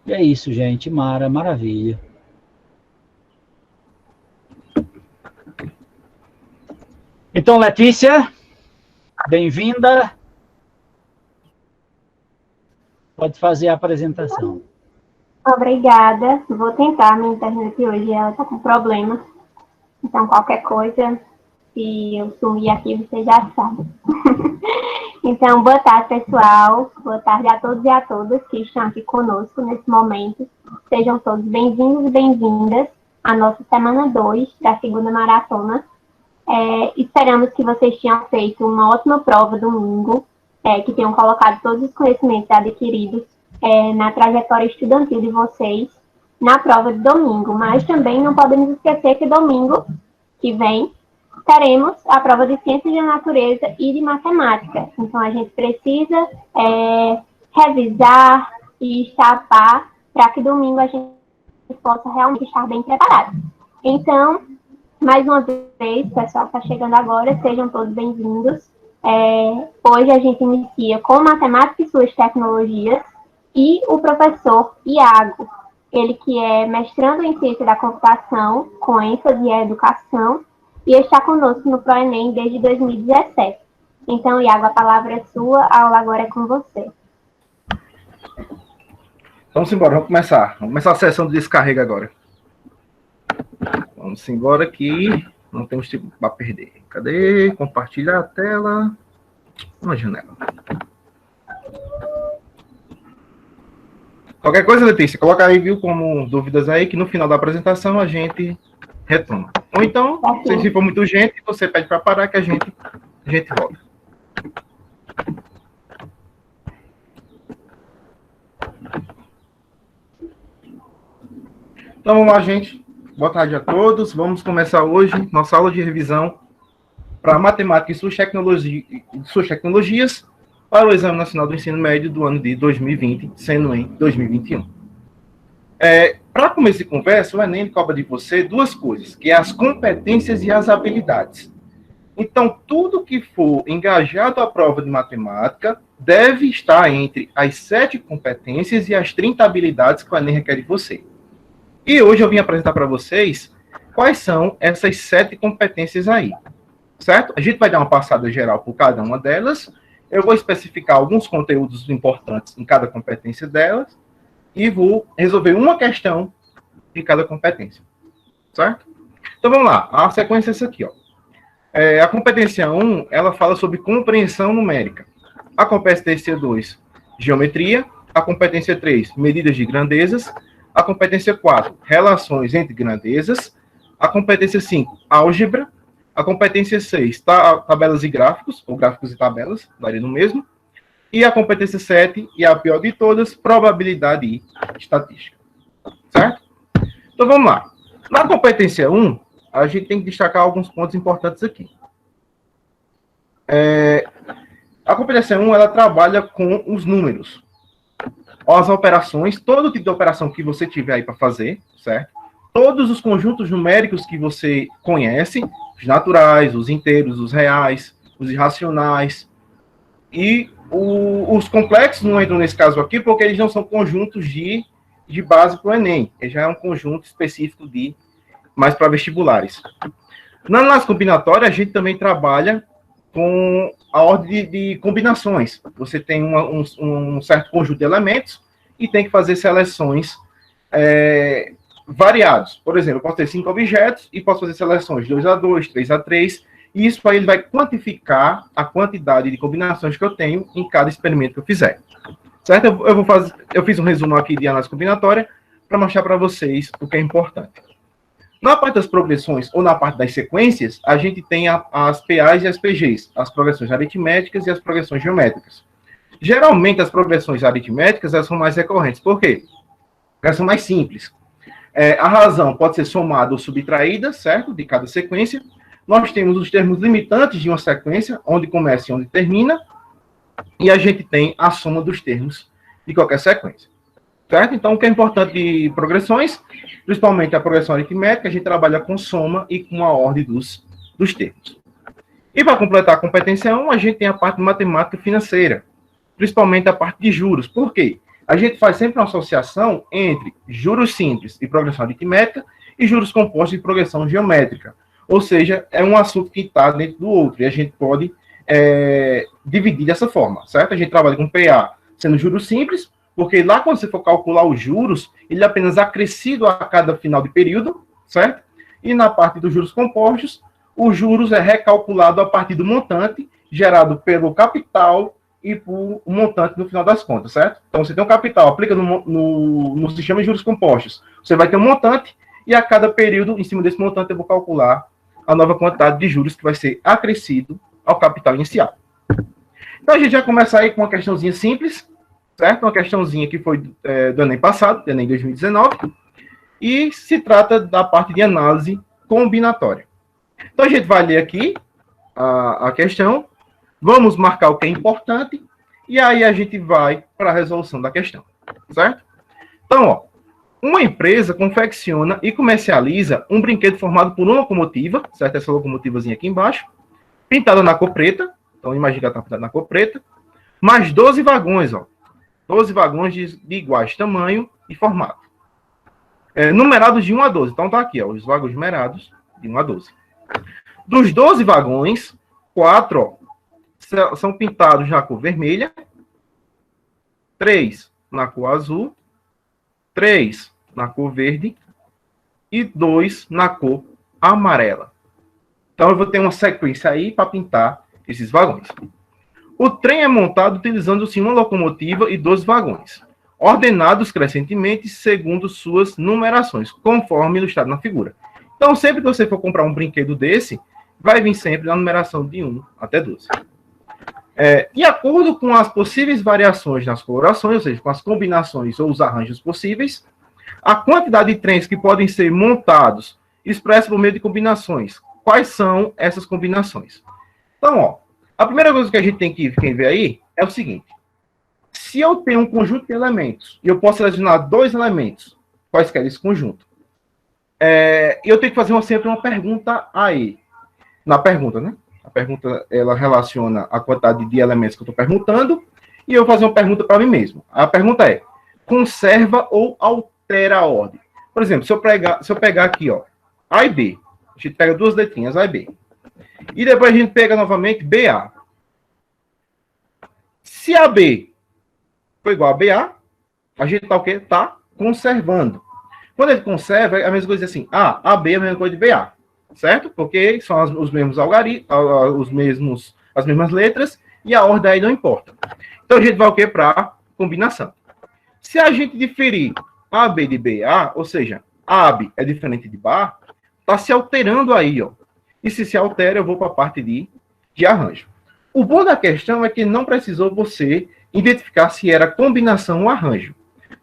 E é isso, gente. Mara, maravilha. Então, Letícia, bem-vinda. Pode fazer a apresentação. Obrigada. Vou tentar. Minha internet hoje ela está com problema. Então, qualquer coisa, se eu sumir aqui, você já sabe. Então, boa tarde, pessoal. Boa tarde a todos e a todas que estão aqui conosco nesse momento. Sejam todos bem-vindos e bem-vindas à nossa semana 2 da segunda maratona. Esperamos que vocês tenham feito uma ótima prova domingo, que tenham colocado todos os conhecimentos adquiridos na trajetória estudantil de vocês na prova de domingo. Mas também não podemos esquecer que domingo que vem teremos a prova de Ciências da Natureza e de Matemática. Então, a gente precisa revisar e estar a par para que domingo a gente possa realmente estar bem preparado. Então, mais uma vez, pessoal que está chegando agora, sejam todos bem-vindos. Hoje a gente inicia com Matemática e suas tecnologias e o professor Iago, ele que é mestrando em Ciência da Computação, com ênfase em Educação, e está conosco no ProEnem desde 2017. Então, Iago, a palavra é sua, a aula agora é com você. Vamos embora, vamos começar. Vamos começar a sessão de descarrega agora. Vamos embora aqui. Não temos tempo para perder. Cadê? Compartilhar a tela. Uma janela. Qualquer coisa, Letícia, coloca aí, viu, como dúvidas aí, que no final da apresentação a gente retoma. Ou então, se for muito gente, você pede para parar que a gente volta. Então, vamos lá, gente. Boa tarde a todos. Vamos começar hoje nossa aula de revisão para matemática e suas tecnologias para o Exame Nacional do Ensino Médio do ano de 2020, sendo em 2021. Para começo de conversa, o Enem cobra de você duas coisas, que é as competências e as habilidades. Então, tudo que for engajado à prova de matemática deve estar entre as 7 competências e as 30 habilidades que o Enem requer de você. E hoje eu vim apresentar para vocês quais são essas 7 competências aí, certo? A gente vai dar uma passada geral por cada uma delas. Eu vou especificar alguns conteúdos importantes em cada competência delas e vou resolver uma questão de cada competência, certo? Então, vamos lá. A sequência é essa aqui, ó. A competência 1, ela fala sobre compreensão numérica. A competência 2, geometria. A competência 3, medidas de grandezas. A competência 4, relações entre grandezas. A competência 5, álgebra. A competência 6, tabelas e gráficos, ou gráficos e tabelas, daria no mesmo. E a competência 7, e a pior de todas, probabilidade e estatística. Certo? Então, vamos lá. Na competência 1, a gente tem que destacar alguns pontos importantes aqui. A competência 1, ela trabalha com os números. As operações, todo tipo de operação que você tiver aí para fazer, certo? Todos os conjuntos numéricos que você conhece, os naturais, os inteiros, os reais, os irracionais. E os complexos não entram nesse caso aqui, porque eles não são conjuntos de base para o Enem. Ele já é um conjunto específico mais para vestibulares. Na análise combinatória, a gente também trabalha com a ordem de combinações. Você tem um certo conjunto de elementos e tem que fazer seleções variados. Por exemplo, eu posso ter 5 objetos e posso fazer seleções 2 a 2, 3 a 3, e isso aí ele vai quantificar a quantidade de combinações que eu tenho em cada experimento que eu fizer. Certo? Eu fiz um resumo aqui de análise combinatória para mostrar para vocês o que é importante. Na parte das progressões, ou na parte das sequências, a gente tem as PAs e as PGs, as progressões aritméticas e as progressões geométricas. Geralmente, as progressões aritméticas elas são mais recorrentes. Por quê? Elas são mais simples. A razão pode ser somada ou subtraída, certo? De cada sequência. Nós temos os termos limitantes de uma sequência, onde começa e onde termina. E a gente tem a soma dos termos de qualquer sequência. Certo? Então, o que é importante de progressões, principalmente a progressão aritmética, a gente trabalha com soma e com a ordem dos termos. E para completar a competência 1, a gente tem a parte de matemática financeira, principalmente a parte de juros. Por quê? a gente faz sempre uma associação entre juros simples e progressão aritmética e juros compostos e progressão geométrica. Ou seja, é um assunto que está dentro do outro, e a gente pode dividir dessa forma, certo? A gente trabalha com PA sendo juros simples, porque lá quando você for calcular os juros, ele é apenas acrescido a cada final de período, certo? E na parte dos juros compostos, os juros é recalculado a partir do montante gerado pelo capital e por o montante no final das contas, certo? Então, você tem um capital, aplica no sistema de juros compostos, você vai ter um montante, e a cada período, em cima desse montante, eu vou calcular a nova quantidade de juros que vai ser acrescido ao capital inicial. Então, a gente já começa aí com uma questãozinha simples, certo? Uma questãozinha que foi do Enem passado, do Enem 2019, e se trata da parte de análise combinatória. Então, a gente vai ler aqui a questão, vamos marcar o que é importante, e aí a gente vai para a resolução da questão, certo? Então, ó, uma empresa confecciona e comercializa um brinquedo formado por uma locomotiva, certo? Essa locomotivazinha aqui embaixo, pintada na cor preta, então imagina que ela está pintada na cor preta, mais 12 vagões, ó, 12 vagões de iguais tamanho e formato. Numerados de 1 a 12, então tá aqui, ó, os vagões numerados de 1 a 12. Dos 12 vagões, 4, ó, são pintados na cor vermelha, 3 na cor azul, 3 na cor verde e 2 na cor amarela. Então, eu vou ter uma sequência aí para pintar esses vagões. O trem é montado utilizando-se uma locomotiva e 12 vagões, ordenados crescentemente segundo suas numerações, conforme ilustrado na figura. Então, sempre que você for comprar um brinquedo desse, vai vir sempre na numeração de 1 até 12. De acordo com as possíveis variações nas colorações, ou seja, com as combinações ou os arranjos possíveis, a quantidade de trens que podem ser montados expressa por meio de combinações. Quais são essas combinações? Então, ó, a primeira coisa que a gente tem que ver aí é o seguinte. Se eu tenho um conjunto de elementos e eu posso selecionar 2 elementos, quais que é esse conjunto? Eu tenho que fazer sempre uma pergunta aí. Na pergunta, né? A pergunta, ela relaciona a quantidade de elementos que eu estou perguntando, e eu vou fazer uma pergunta para mim mesmo. A pergunta é, conserva ou altera a ordem? Por exemplo, se eu pegar aqui, ó, A e B, a gente pega 2 letrinhas, A e B. E depois a gente pega novamente BA. Se AB for igual a BA, a gente está o quê? Está conservando. Quando ele conserva, é a mesma coisa assim, AB é a mesma coisa de BA. Certo? Porque são os mesmos algarismos, as mesmas letras, e a ordem aí não importa. Então, a gente vai o quê? Para combinação. Se a gente diferir AB de BA, ou seja, AB é diferente de BA, está se alterando aí, ó. E se altera, eu vou para a parte de arranjo. O bom da questão é que não precisou você identificar se era combinação ou arranjo.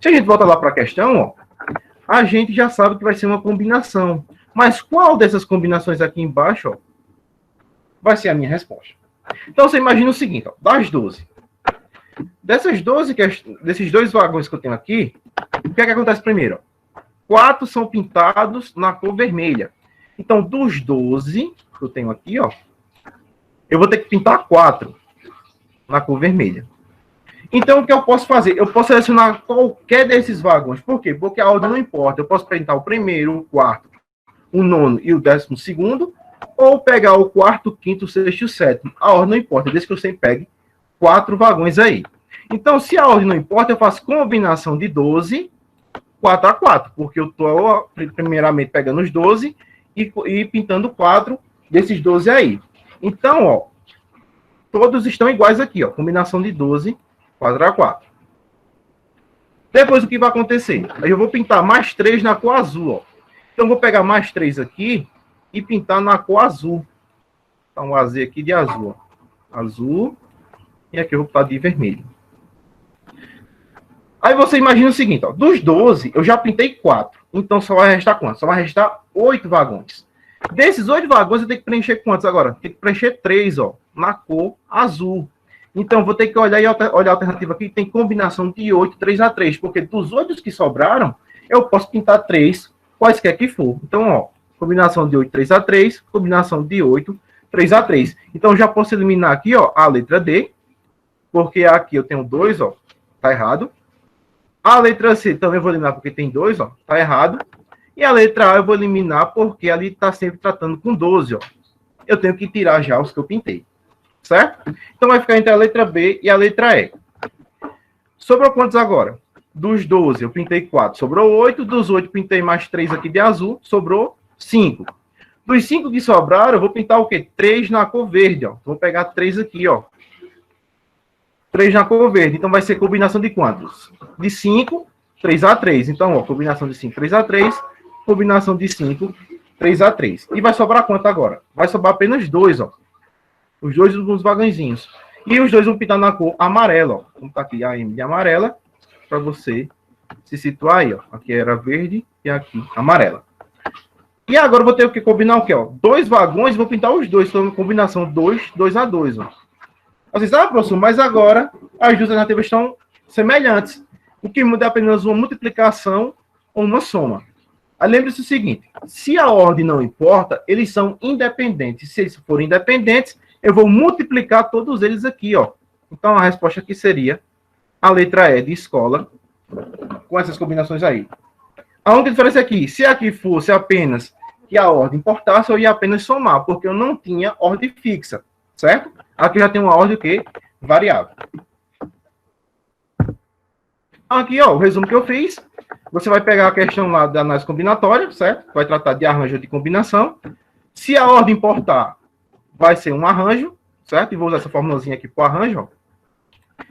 Se a gente volta lá para a questão, ó, a gente já sabe que vai ser uma combinação. Mas qual dessas combinações aqui embaixo, ó, vai ser a minha resposta? Então, você imagina o seguinte, ó, das 12. Desses 2 vagões que eu tenho aqui, o que é que acontece primeiro? 4 são pintados na cor vermelha. Então, dos 12 que eu tenho aqui, ó, eu vou ter que pintar 4 na cor vermelha. Então, o que eu posso fazer? Eu posso selecionar qualquer desses vagões. Por quê? Porque a ordem não importa. Eu posso pintar o primeiro, o quarto, o nono e o 12º, ou pegar o quarto, o quinto, o sexto e o sétimo. A ordem não importa, desde que eu sempre pegue 4 vagões aí. Então, se a ordem não importa, eu faço combinação de 12, 4 a 4, porque eu estou, primeiramente, pegando os 12 e pintando 4 desses 12 aí. Então, ó, todos estão iguais aqui, ó, combinação de 12, 4 a 4. Depois, o que vai acontecer? Aí eu vou pintar mais 3 na cor azul, ó. Então, eu vou pegar mais 3 aqui e pintar na cor azul. Então, o AZ aqui de azul, ó. Azul. E aqui eu vou pintar de vermelho. Aí você imagina o seguinte, ó. Dos 12, eu já pintei 4. Então, só vai restar quantos? Só vai restar 8 vagões. Desses 8 vagões, eu tenho que preencher quantos agora? Tem que preencher 3, ó. Na cor azul. Então, vou ter que olhar a alternativa aqui. Tem combinação de 8, 3 a 3. Porque dos 8 que sobraram, eu posso pintar 3, quaisquer que for. Então, ó, combinação de 8, 3 a 3. Combinação de 8, 3 a 3. Então, já posso eliminar aqui, ó, a letra D. Porque aqui eu tenho 2, ó. Tá errado. A letra C também vou eliminar porque tem 2, ó. Tá errado. E a letra A eu vou eliminar porque ali está sempre tratando com 12, ó. Eu tenho que tirar já os que eu pintei. Certo? Então vai ficar entre a letra B e a letra E. Sobrou quantos agora? Dos 12 eu pintei 4, sobrou 8. Dos 8 pintei mais 3 aqui de azul, sobrou 5. Dos 5 que sobraram, eu vou pintar o quê? 3 na cor verde, ó. Vou pegar 3 aqui, ó. 3 na cor verde. Então vai ser combinação de quantos? De 5, 3A3. Então, ó, combinação de 5, 3A3. Combinação de 5, 3A3. E vai sobrar quanto agora? Vai sobrar apenas 2, ó. Os dois nos vagõezinhos. E os dois vão pintar na cor amarela, ó. Vamos botar aqui a M de amarela, para você se situar aí, ó. Aqui era verde e aqui amarela. E agora eu vou ter que combinar o quê, ó? 2 vagões, vou pintar os dois. Então, combinação 2, 2A2, ó. Vocês sabem, professor, mas agora as duas alternativas estão semelhantes. O que muda é apenas uma multiplicação ou uma soma. Aí lembre-se o seguinte, se a ordem não importa, eles são independentes. Se eles forem independentes, eu vou multiplicar todos eles aqui, ó. Então, a resposta aqui seria a letra E de escola, com essas combinações aí. A única diferença aqui, se aqui fosse apenas que a ordem importasse, eu ia apenas somar, porque eu não tinha ordem fixa, certo? Aqui já tem uma ordem que variável. Aqui, ó, o resumo que eu fiz. Você vai pegar a questão lá da análise combinatória, certo? Vai tratar de arranjo de combinação. Se a ordem importar, vai ser um arranjo, certo? E vou usar essa formulazinha aqui para o arranjo, ó.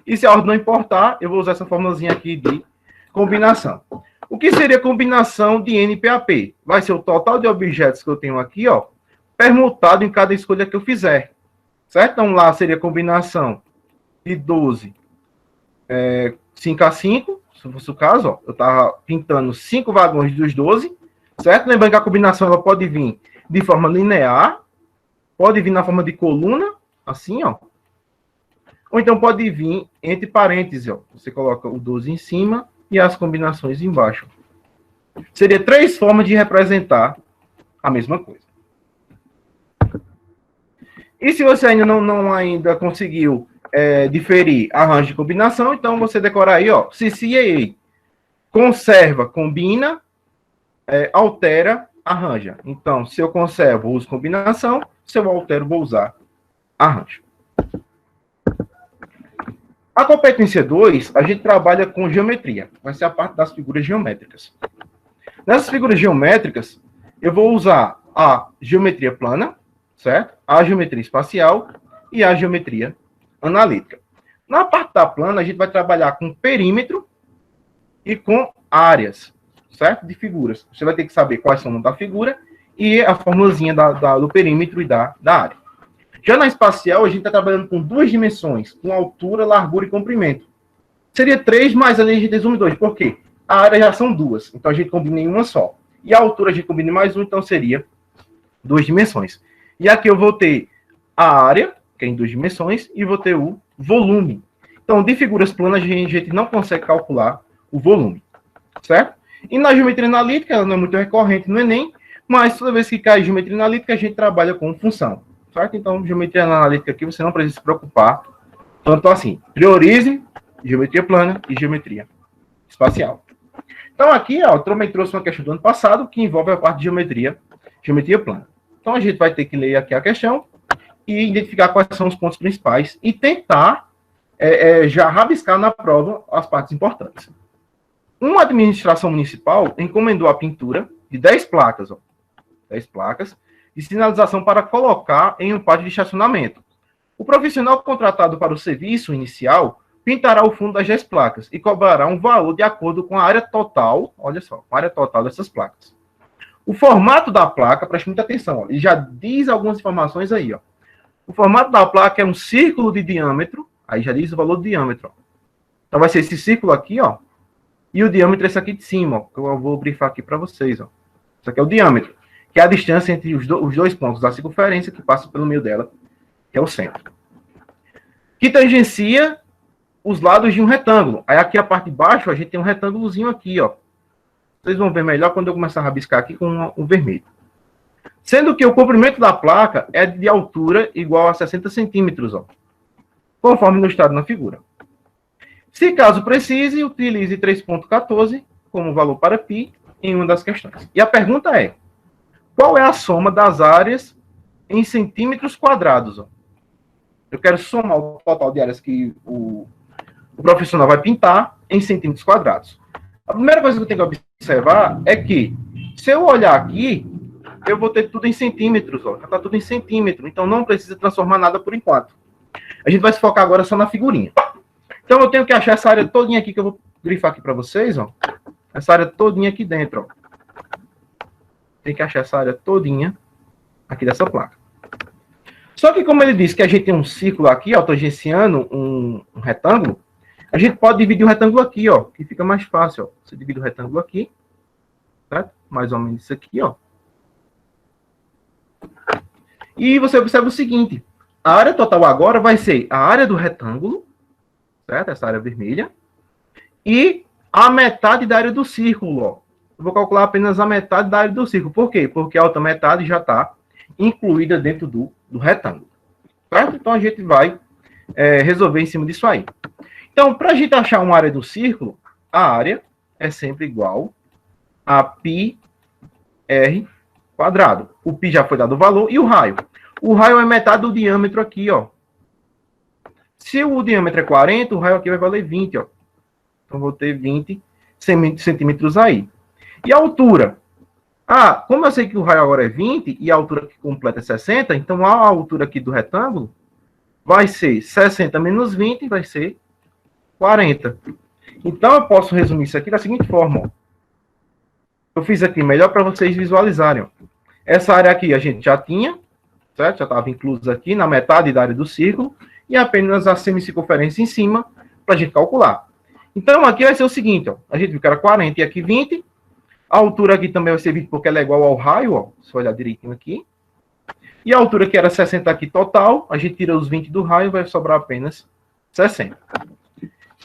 E se a ordem não importar, eu vou usar essa formulazinha aqui de combinação. O que seria combinação de NPAP? Vai ser o total de objetos que eu tenho aqui, ó, permutado em cada escolha que eu fizer. Certo? Então, lá seria combinação de 12, 5A5, se fosse o caso, ó, eu estava pintando 5 vagões dos 12, certo? Lembrando que a combinação ela pode vir de forma linear, pode vir na forma de coluna, assim, ó. Ou então pode vir entre parênteses, ó. Você coloca o 12 em cima e as combinações embaixo. Seria 3 formas de representar a mesma coisa. E se você ainda não ainda conseguiu diferir arranjo de combinação, então você decora aí, ó, CCAA. Conserva, combina, altera, arranja. Então, se eu conservo, uso combinação. Se eu altero, vou usar arranjo. A competência 2, a gente trabalha com geometria. Vai ser a parte das figuras geométricas. Nessas figuras geométricas, eu vou usar a geometria plana, certo? A geometria espacial e a geometria analítica. Na parte da plana, a gente vai trabalhar com perímetro e com áreas, certo? De figuras. Você vai ter que saber quais são o nome da figura e a formulazinha do perímetro e da área. Já na espacial, a gente está trabalhando com 2 dimensões, com altura, largura e comprimento. Seria 3, mas ali a gente resume 2. Por quê? A área já são 2, então a gente combina em uma só. E a altura a gente combina em mais 1, então seria 2 dimensões. E aqui eu vou ter a área, que é em 2 dimensões, e vou ter o volume. Então, de figuras planas, a gente não consegue calcular o volume, certo? E na geometria analítica, ela não é muito recorrente no Enem, mas toda vez que cai geometria analítica, a gente trabalha com função, certo? Então, geometria analítica aqui, você não precisa se preocupar tanto assim. Priorize geometria plana e geometria espacial. Então, aqui, ó, eu também trouxe uma questão do ano passado, que envolve a parte de geometria plana. Então, a gente vai ter que ler aqui a questão e identificar quais são os pontos principais e tentar já rabiscar na prova as partes importantes. Uma administração municipal encomendou a pintura de 10 placas, ó, 10 placas de sinalização para colocar em um pátio de estacionamento. O profissional contratado para o serviço inicial pintará o fundo das 10 placas e cobrará um valor de acordo com a área total, olha só, com a área total dessas placas. O formato da placa, preste muita atenção, ó, ele já diz algumas informações aí, ó. O formato da placa é um círculo de diâmetro, aí já diz o valor do diâmetro, ó. Então vai ser esse círculo aqui, ó, e o diâmetro é esse aqui de cima, ó, que eu vou brifar aqui para vocês, ó. Isso aqui é o diâmetro, que é a distância entre os dois pontos da circunferência que passa pelo meio dela, que é o centro. Que tangencia os lados de um retângulo. Aí aqui a parte de baixo, a gente tem um retângulozinho aqui, ó. Vocês vão ver melhor quando eu começar a rabiscar aqui com o vermelho. Sendo que o comprimento da placa é de altura igual a 60 centímetros, ó, conforme ilustrado na figura. Se caso precise, utilize 3,14 como valor para π em uma das questões. E a pergunta é, qual é a soma das áreas em centímetros quadrados? Ó? Eu quero somar o total de áreas que o profissional vai pintar em centímetros quadrados. A primeira coisa que eu tenho que observar é que, se eu olhar aqui, eu vou ter tudo em centímetros, ó. Já está tudo em centímetro, então não precisa transformar nada por enquanto. A gente vai se focar agora só na figurinha. Então eu tenho que achar essa área todinha aqui, que eu vou grifar aqui para vocês, ó. Essa área todinha aqui dentro, ó. Tem que achar essa área todinha aqui dessa placa. Só que como ele disse que a gente tem um círculo aqui, ó, tangenciando um retângulo, a gente pode dividir o retângulo aqui, ó, que fica mais fácil, ó. Você divide o retângulo aqui, certo? Mais ou menos isso aqui, ó. E você observa o seguinte, a área total agora vai ser a área do retângulo, certo? Essa área vermelha, e a metade da área do círculo, ó. Eu vou calcular apenas a metade da área do círculo. Por quê? Porque a outra metade já está incluída dentro do retângulo, certo? Então a gente vai resolver em cima disso aí. Então, para a gente achar uma área do círculo, a área é sempre igual a πr². O π já foi dado o valor. E o raio? O raio é metade do diâmetro aqui, ó. Se o diâmetro é 40, o raio aqui vai valer 20, ó. Então, vou ter 20 centímetros aí. E a altura? Ah, como eu sei que o raio agora é 20 e a altura que completa é 60, então a altura aqui do retângulo vai ser 60 menos 20, vai ser 40. Então, eu posso resumir isso aqui da seguinte forma, ó. Eu fiz aqui melhor para vocês visualizarem, ó. Essa área aqui a gente já tinha, certo? Já estava inclusa aqui na metade da área do círculo e apenas a semicircunferência em cima para a gente calcular. Então, aqui vai ser o seguinte, ó. A gente viu que era 40 e aqui 20. A altura aqui também vai ser 20 porque ela é igual ao raio, ó. Se olhar direitinho aqui. E a altura que era 60 aqui total, a gente tira os 20 do raio, vai sobrar apenas 60.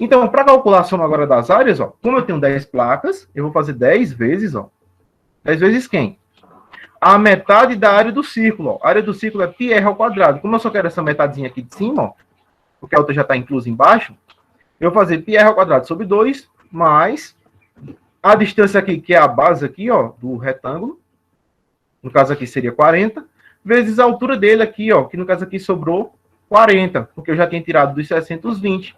Então, para calcular a soma agora das áreas, ó, como eu tenho 10 placas, eu vou fazer 10 vezes, ó. 10 vezes quem? A metade da área do círculo, ó. A área do círculo é πr². Como eu só quero essa metadezinha aqui de cima, ó, porque a outra já está inclusa embaixo, eu vou fazer πr² sobre 2, mais a distância aqui, que é a base aqui, ó, do retângulo. No caso aqui seria 40, vezes a altura dele aqui, ó, que no caso aqui sobrou 40, porque eu já tinha tirado dos 60 os 20.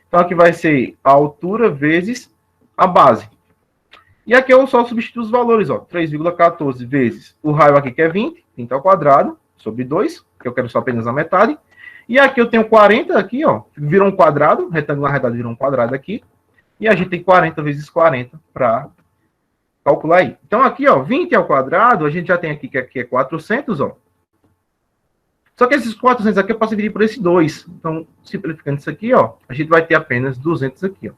Então, aqui vai ser a altura vezes a base. E aqui eu só substituo os valores, ó. 3,14 vezes o raio aqui, que é 20, 30², sobre 2, que eu quero só apenas a metade. E aqui eu tenho 40 aqui, ó. Virou um quadrado, retângulo arredondado virou um quadrado aqui. E a gente tem 40 vezes 40 para calcular aí. Então, aqui, ó, 20², a gente já tem aqui, que aqui é 400, ó. Só que esses 400 aqui eu posso dividir por esse 2. Então, simplificando isso aqui, ó, a gente vai ter apenas 200 aqui, ó.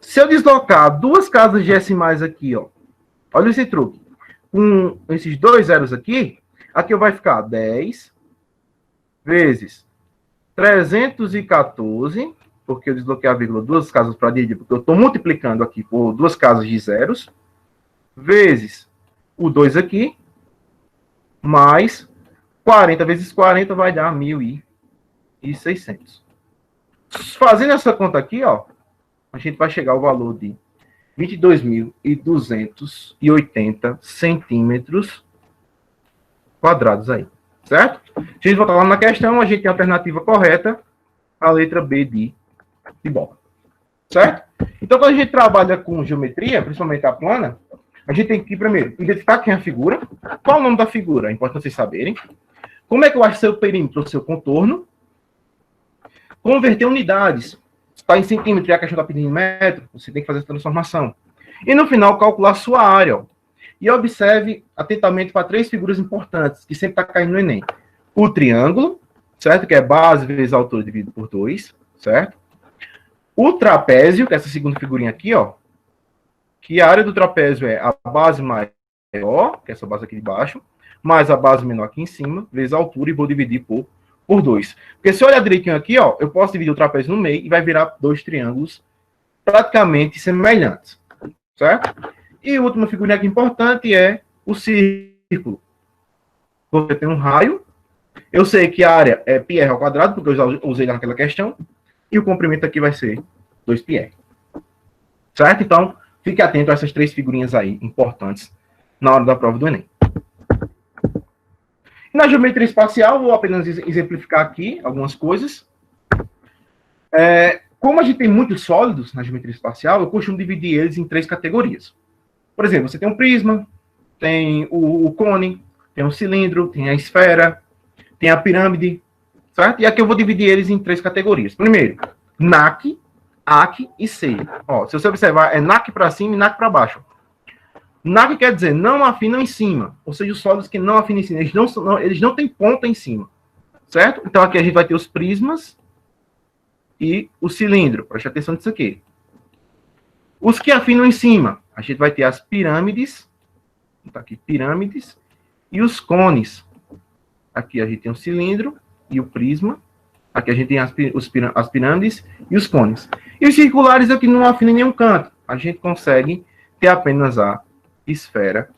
Se eu deslocar duas casas decimais aqui, ó, olha esse truque. Com esses dois zeros aqui vai ficar 10 vezes 314, porque eu desloquei a vírgula duas casas para dividir, porque eu estou multiplicando aqui por duas casas de zeros, vezes o 2 aqui, mais 40 vezes 40 vai dar 1.600. Fazendo essa conta aqui, ó, a gente vai chegar ao valor de 22.280 centímetros quadrados aí, certo? Se a gente voltar lá na questão, a gente tem a alternativa correta, a letra B de bola, certo? Então, quando a gente trabalha com geometria, principalmente a plana, a gente tem que, primeiro, identificar quem é a figura, qual é o nome da figura, é importante vocês saberem, como é que eu acho seu perímetro, o seu contorno, converter unidades, está em centímetro e a questão está pedindo em metro, você tem que fazer essa transformação. E no final, calcular sua área, ó. E observe atentamente para 3 figuras importantes, que sempre está caindo no Enem. O triângulo, certo? Que é base vezes altura dividido por 2, certo? O trapézio, que é essa segunda figurinha aqui, ó. Que a área do trapézio é a base maior, que é essa base aqui de baixo, mais a base menor aqui em cima, vezes a altura, e vou dividir por 2. Porque se eu olhar direitinho aqui, ó, eu posso dividir o trapézio no meio e vai virar 2 triângulos praticamente semelhantes, certo? E a última figurinha aqui importante é o círculo. Você tem um raio Eu sei que a área é πr ao quadrado, porque eu já usei naquela questão, e o comprimento aqui vai ser 2πr. Certo? Então, fique atento a essas 3 figurinhas aí, importantes, na hora da prova do Enem. Na geometria espacial, vou apenas exemplificar aqui algumas coisas. Como a gente tem muitos sólidos na geometria espacial, eu costumo dividir eles em 3 categorias. Por exemplo, você tem um prisma, tem o cone, tem o cilindro, tem a esfera, tem a pirâmide, certo? E aqui eu vou dividir eles em 3 categorias. Primeiro, NAC, AC e C. Ó, se você observar, é NAC para cima e NAC para baixo. NAC quer dizer não afinam em cima, ou seja, os sólidos que não afinam em cima, eles não têm ponta em cima, certo? Então aqui a gente vai ter os prismas e o cilindro. Preste atenção nisso aqui. Os que afinam em cima, a gente vai ter as pirâmides, tá aqui, pirâmides, e os cones. Aqui a gente tem o cilindro e o prisma. Aqui a gente tem as pirâmides e os cones. E os circulares aqui não afinam em nenhum canto. A gente consegue ter apenas a esfera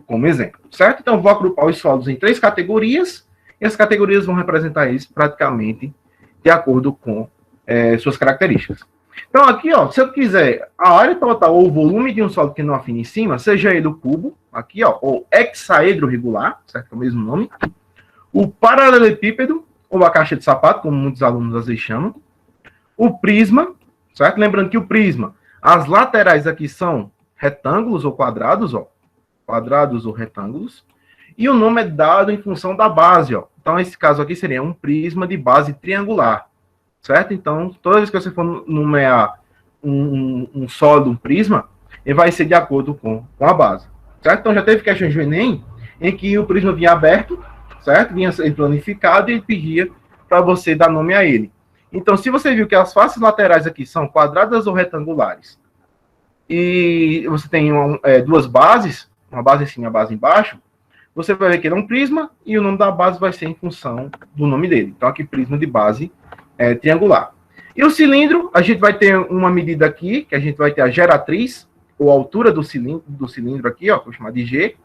como exemplo, certo? Então, vou agrupar os sólidos em 3 categorias. E as categorias vão representar eles praticamente de acordo com suas características. Então, aqui, ó, se eu quiser a área total ou o volume de um sólido que não afina em cima, seja ele o cubo, aqui, ó, ou hexaedro regular, certo? É o mesmo nome. O paralelepípedo, ou a caixa de sapato, como muitos alunos às vezes chamam. O prisma, certo? Lembrando que o prisma, as laterais aqui são retângulos ou quadrados, ó. Quadrados ou retângulos. E o nome é dado em função da base, ó. Então, esse caso aqui seria um prisma de base triangular, certo? Então, toda vez que você for nomear um sólido, um prisma, ele vai ser de acordo com a base, certo? Então, já teve questões do Enem em que o prisma vinha aberto, certo? Vinha planificado e ele pedia para você dar nome a ele. Então, se você viu que as faces laterais aqui são quadradas ou retangulares, e você tem duas bases, uma base em cima e uma base embaixo, você vai ver que ele é um prisma e o nome da base vai ser em função do nome dele. Então, aqui, prisma de base triangular. E o cilindro, a gente vai ter uma medida aqui, que a gente vai ter a geratriz, ou a altura do cilindro aqui, ó, que eu vou chamar de G.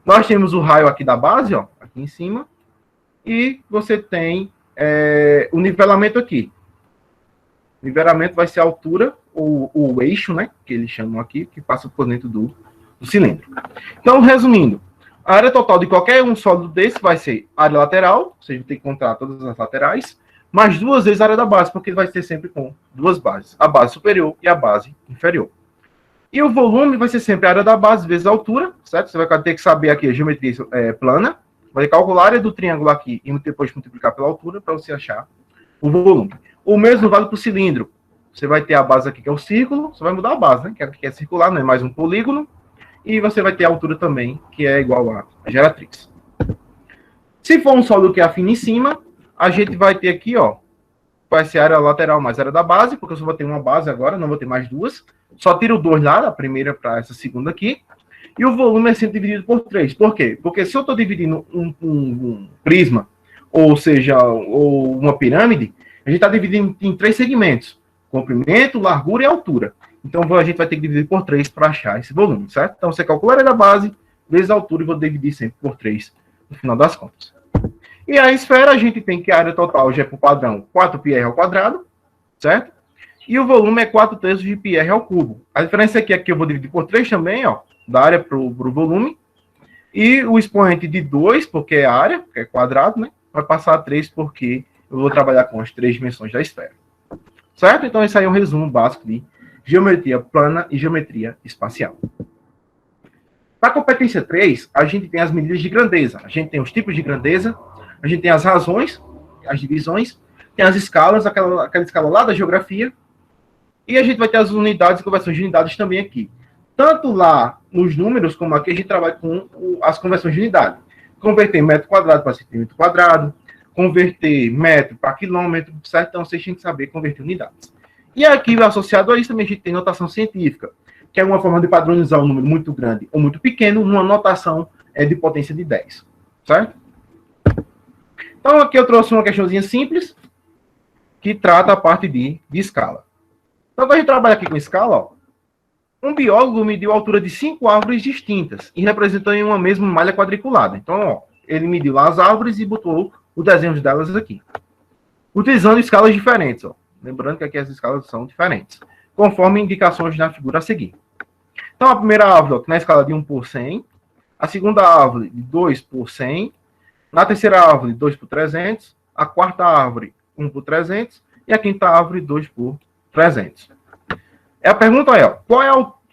Nós temos o raio aqui da base, ó, aqui em cima. E você tem o nivelamento aqui. O nivelamento vai ser a altura, ou o eixo, né, que eles chamam aqui, que passa por dentro do cilindro. Então, resumindo, a área total de qualquer um sólido desse vai ser área lateral, ou seja, tem que contar todas as laterais, mais 2 vezes a área da base, porque ele vai ser sempre com 2 bases, a base superior e a base inferior. E o volume vai ser sempre a área da base vezes a altura, certo? Você vai ter que saber aqui a geometria plana, vai calcular a área do triângulo aqui e depois multiplicar pela altura para você achar o volume. O mesmo vale para o cilindro. Você vai ter a base aqui, que é o círculo, você vai mudar a base, né? Que aqui é circular, não é mais um polígono. E você vai ter a altura também, que é igual a geratriz. Se for um sólido que afina em cima, a gente vai ter aqui, ó, vai ser a área lateral mais a área da base, porque eu só vou ter uma base agora, não vou ter mais 2. Só tiro 2 lá, da primeira para essa segunda aqui. E o volume é sempre dividido por 3. Por quê? Porque se eu estou dividindo um prisma, ou seja, ou uma pirâmide, a gente está dividindo em 3 segmentos. Comprimento, largura e altura. Então, a gente vai ter que dividir por 3 para achar esse volume, certo? Então, você calcula a área da base, vezes a altura, e vou dividir sempre por 3 no final das contas. E a esfera, a gente tem que a área total já é por padrão 4πr ao quadrado, certo? E o volume é 4/3 de πr ao cubo. A diferença aqui é que eu vou dividir por 3 também, ó, da área para o volume. E o expoente de 2, porque é a área, que é quadrado, né? Vai passar a 3, porque eu vou trabalhar com as 3 dimensões da esfera. Certo? Então, esse aí é um resumo básico de geometria plana e geometria espacial. Para a competência 3, a gente tem as medidas de grandeza. A gente tem os tipos de grandeza, a gente tem as razões, as divisões, tem as escalas, aquela escala lá da geografia, e a gente vai ter as unidades e conversões de unidades também aqui. Tanto lá nos números, como aqui, a gente trabalha com as conversões de unidade. Converter metro quadrado para centímetro quadrado, converter metro para quilômetro, certo? Então, vocês têm que saber converter unidades. E aqui, associado a isso, também a gente tem notação científica, que é uma forma de padronizar um número muito grande ou muito pequeno numa notação de potência de 10, certo? Então, aqui eu trouxe uma questãozinha simples, que trata a parte de escala. Então, quando a gente trabalha aqui com escala, ó, um biólogo mediu a altura de 5 árvores distintas e representou em uma mesma malha quadriculada. Então, ó, ele mediu lá as árvores e botou o desenho delas aqui. Utilizando escalas diferentes, ó. Lembrando que aqui as escalas são diferentes, conforme indicações na figura a seguir. Então, a primeira árvore, ó, na escala de 1 por 100, a segunda árvore de 2 por 100, na terceira árvore 2 por 300, a quarta árvore 1 por 300 e a quinta árvore 2 por 300. A pergunta é, ó,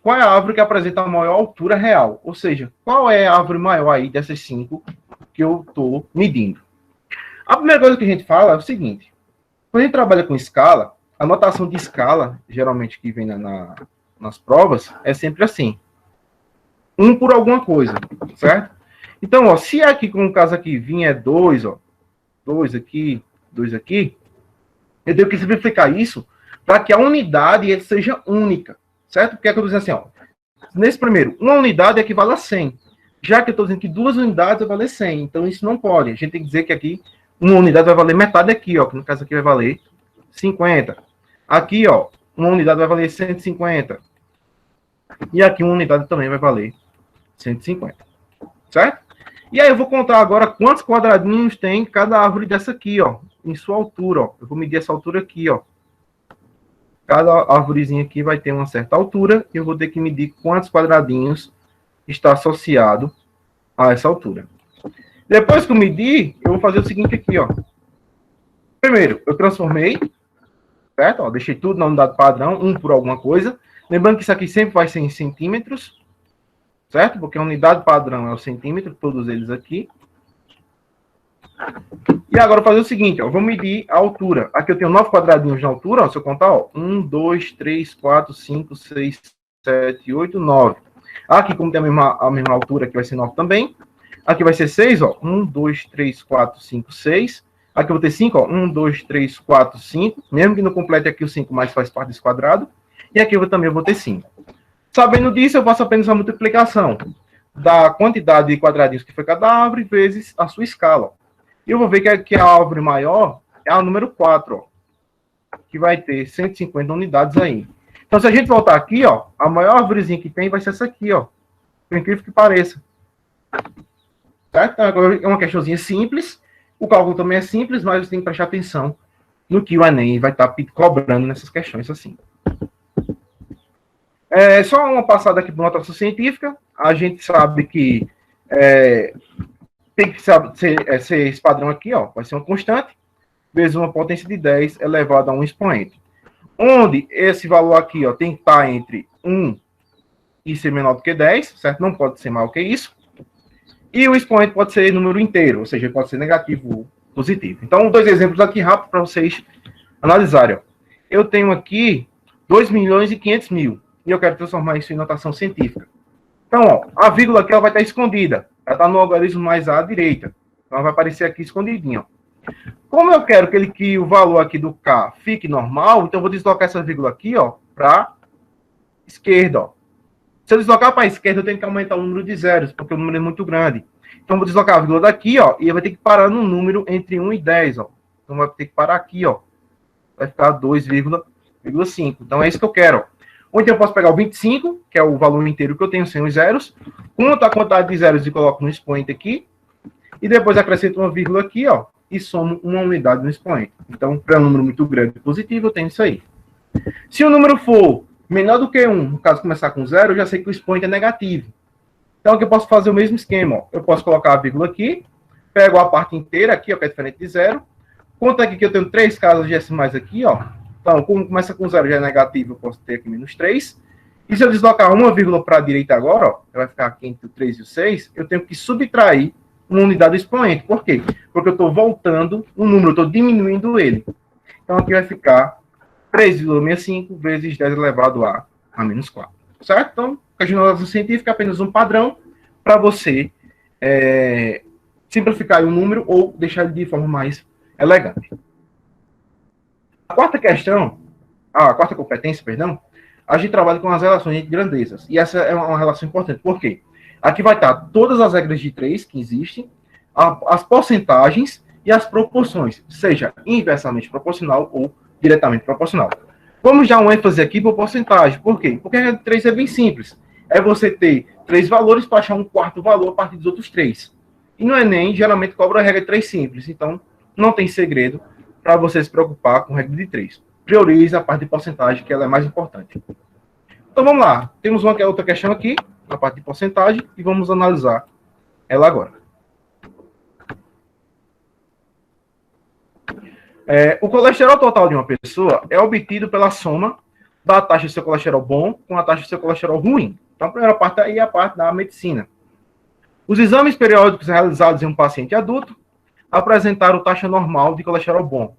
qual é a árvore que apresenta a maior altura real? Ou seja, qual é a árvore maior aí dessas 5 que eu estou medindo? A primeira coisa que a gente fala é o seguinte: quando a gente trabalha com escala, a notação de escala, geralmente que vem nas provas, é sempre assim. 1 por alguma coisa, certo? Então, ó, se aqui, como o caso aqui, vinha 2, ó, 2 aqui, 2 aqui, eu tenho que simplificar isso para que a unidade seja única, certo? Porque é que eu estou dizendo assim, ó, nesse primeiro, uma unidade equivale a 100. Já que eu estou dizendo que 2 unidades vai valer 100, então isso não pode. A gente tem que dizer que aqui, uma unidade vai valer metade aqui, ó, que no caso aqui vai valer 50. Aqui, ó, uma unidade vai valer 150. E aqui uma unidade também vai valer 150. Certo? E aí eu vou contar agora quantos quadradinhos tem cada árvore dessa aqui, ó, em sua altura, ó. Eu vou medir essa altura aqui, ó. Cada árvorezinha aqui vai ter uma certa altura e eu vou ter que medir quantos quadradinhos está associado a essa altura. Depois que eu medir, eu vou fazer o seguinte aqui, ó. Primeiro, eu transformei, certo? Ó, deixei tudo na unidade padrão, 1 por alguma coisa. Lembrando que isso aqui sempre vai ser em centímetros, certo? Porque a unidade padrão é o centímetro, todos eles aqui. E agora eu vou fazer o seguinte, ó, vou medir a altura. Aqui eu tenho 9 quadradinhos na altura, ó, se eu contar, ó, 1, 2, 3, 4, 5, 6, 7, 8, 9. Aqui, como tem a mesma altura, aqui vai ser 9 também. Aqui vai ser 6, ó, 1, 2, 3, 4, 5, 6. Aqui eu vou ter 5, ó, 1, 2, 3, 4, 5. Mesmo que não complete aqui o 5, mas faz parte desse quadrado. E aqui eu também vou ter 5. Sabendo disso, eu faço apenas a multiplicação da quantidade de quadradinhos que foi cada árvore vezes a sua escala. E eu vou ver que a árvore maior é a número 4, ó, que vai ter 150 unidades aí. Então, se a gente voltar aqui, ó, a maior árvorezinha que tem vai ser essa aqui, ó. Por incrível que pareça. Certo? Então, é uma questãozinha simples. O cálculo também é simples, mas você tem que prestar atenção no que o Enem vai estar cobrando nessas questões assim. Só uma passada aqui para notação científica. A gente sabe que tem que ser esse padrão aqui, ó, vai ser uma constante, vezes uma potência de 10 elevado a um expoente. Onde esse valor aqui, ó, tem que estar entre 1 e ser menor do que 10, certo? Não pode ser maior que isso. E o expoente pode ser número inteiro, ou seja, pode ser negativo ou positivo. Então, 2 exemplos aqui rápido para vocês analisarem. Ó. Eu tenho aqui 2.500.000 e eu quero transformar isso em notação científica. Então, ó, a vírgula aqui ela vai estar escondida. Ela está no algarismo mais à direita. Então, ela vai aparecer aqui escondidinha. Como eu quero que o valor aqui do K fique normal, então eu vou deslocar essa vírgula aqui, ó, para esquerda, ó. Se eu deslocar para a esquerda, eu tenho que aumentar o número de zeros, porque o número é muito grande. Então, eu vou deslocar a vírgula daqui, ó, e vai ter que parar no número entre 1 e 10, ó. Então, vai ter que parar aqui, ó. Vai ficar 2,5. Então, é isso que eu quero, ó. Ou então eu posso pegar o 25, que é o valor inteiro que eu tenho sem os zeros, conto a quantidade de zeros e coloco no expoente aqui, e depois acrescento uma vírgula aqui, ó, e somo uma unidade no expoente. Então, para um número muito grande e positivo, eu tenho isso aí. Se o número for menor do que 1, no caso começar com 0, eu já sei que o expoente é negativo. Então, aqui eu posso fazer o mesmo esquema, ó. Eu posso colocar a vírgula aqui, pego a parte inteira aqui, ó, que é diferente de 0, conto aqui que eu tenho 3 casas decimais aqui, ó. Então, como começa com 0 já é negativo, eu posso ter aqui menos 3. E se eu deslocar uma vírgula para a direita agora, ó, vai ficar aqui entre o 3 e o 6, eu tenho que subtrair uma unidade do expoente. Por quê? Porque eu estou voltando um número, eu estou diminuindo ele. Então, aqui vai ficar 3,65 vezes 10 elevado a menos 4. Certo? Então, a notação científica é apenas um padrão para você simplificar o número ou deixar ele de forma mais elegante. A quarta competência, perdão, a gente trabalha com as relações entre grandezas. E essa é uma relação importante. Por quê? Aqui vai estar todas as regras de 3 que existem, as porcentagens e as proporções, seja inversamente proporcional ou diretamente proporcional. Vamos dar um ênfase aqui para porcentagem. Por quê? Porque a regra de 3 é bem simples. É você ter 3 valores para achar um quarto valor a partir dos outros 3. E no Enem, geralmente, cobra a regra de 3 simples. Então, não tem segredo para você se preocupar com regra de 3. Priorize a parte de porcentagem, que ela é mais importante. Então vamos lá. Temos uma outra questão aqui, na parte de porcentagem, e vamos analisar ela agora. O colesterol total de uma pessoa é obtido pela soma da taxa de seu colesterol bom com a taxa de seu colesterol ruim. Então, a primeira parte aí é a parte da medicina. Os exames periódicos realizados em um paciente adulto apresentaram taxa normal de colesterol bom.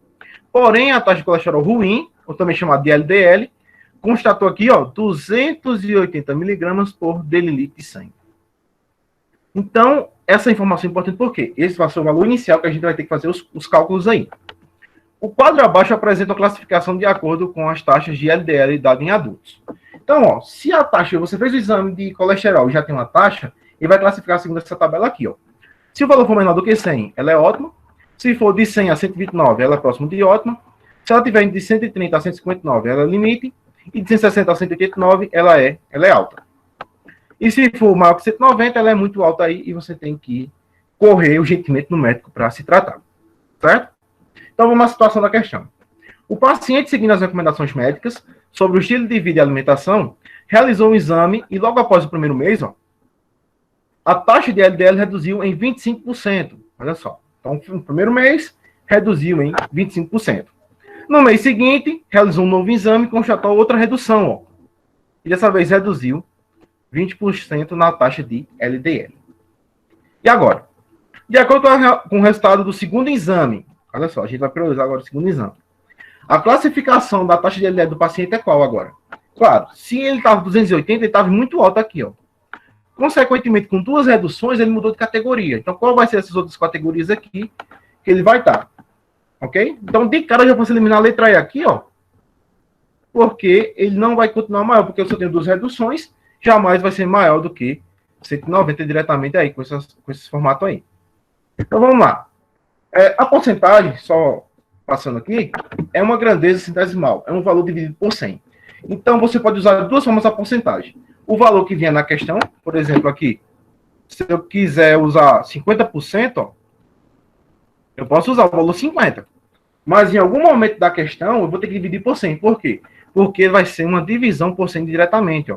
Porém, a taxa de colesterol ruim, ou também chamada de LDL, constatou aqui, 280 miligramas por decilitro de sangue. Então, essa informação é importante por quê? Esse vai ser o valor inicial que a gente vai ter que fazer os cálculos aí. O quadro abaixo apresenta a classificação de acordo com as taxas de LDL dadas em adultos. Então, se a taxa, você fez o exame de colesterol e já tem uma taxa, ele vai classificar segundo essa tabela aqui, Se o valor for menor do que 100, ela é ótima. Se for de 100 a 129, ela é próximo de ótima. Se ela tiver de 130 a 159, ela é limite. E de 160 a 189, ela é alta. E se for maior que 190, ela é muito alta aí e você tem que correr urgentemente no médico para se tratar. Certo? Então, vamos à situação da questão. O paciente, seguindo as recomendações médicas sobre o estilo de vida e alimentação, realizou um exame e logo após o primeiro mês, a taxa de LDL reduziu em 25%. Olha só. Então, no primeiro mês, reduziu em 25%. No mês seguinte, realizou um novo exame e constatou outra redução. E dessa vez reduziu 20% na taxa de LDL. E agora? De acordo com o resultado do segundo exame, olha só, a gente vai priorizar agora o segundo exame. A classificação da taxa de LDL do paciente é qual agora? Claro, se ele estava 280, ele estava muito alto aqui, Consequentemente, com duas reduções, ele mudou de categoria. Então, qual vai ser essas outras categorias aqui que ele vai estar? Ok? Então, de cara, já posso eliminar a letra E aqui, porque ele não vai continuar maior, porque eu só tenho duas reduções, jamais vai ser maior do que 190 diretamente aí, com esse formato aí. Então, vamos lá. A porcentagem, só passando aqui, é uma grandeza centesimal, é um valor dividido por 100. Então, você pode usar duas formas a porcentagem. O valor que vinha na questão, por exemplo, aqui, se eu quiser usar 50%, eu posso usar o valor 50%. Mas em algum momento da questão, eu vou ter que dividir por 100. Por quê? Porque vai ser uma divisão por 100 diretamente.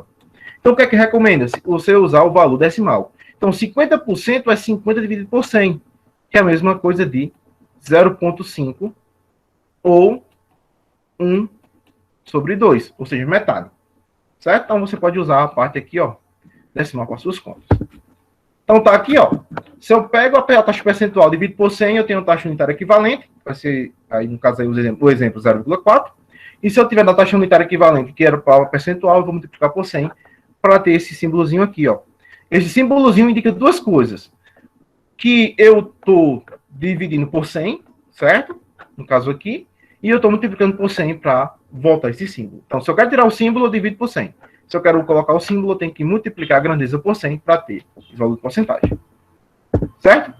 Então, o que é que recomenda? Você usar o valor decimal. Então, 50% é 50 dividido por 100, que é a mesma coisa de 0,5 ou 1 sobre 2, ou seja, metade. Certo? Então, você pode usar a parte aqui, decimal para as suas contas. Então, tá aqui, Se eu pego a taxa percentual dividido por 100, eu tenho a taxa unitária equivalente, vai ser, aí no caso aí, o exemplo 0,4. E se eu tiver na taxa unitária equivalente, que era para a percentual, eu vou multiplicar por 100 para ter esse símbolozinho aqui, Esse símbolozinho indica duas coisas. Que eu estou dividindo por 100, certo? No caso aqui. E eu estou multiplicando por 100 para voltar esse símbolo. Então, se eu quero tirar o símbolo, eu divido por 100. Se eu quero colocar o símbolo, eu tenho que multiplicar a grandeza por 100 para ter o valor de porcentagem. Certo?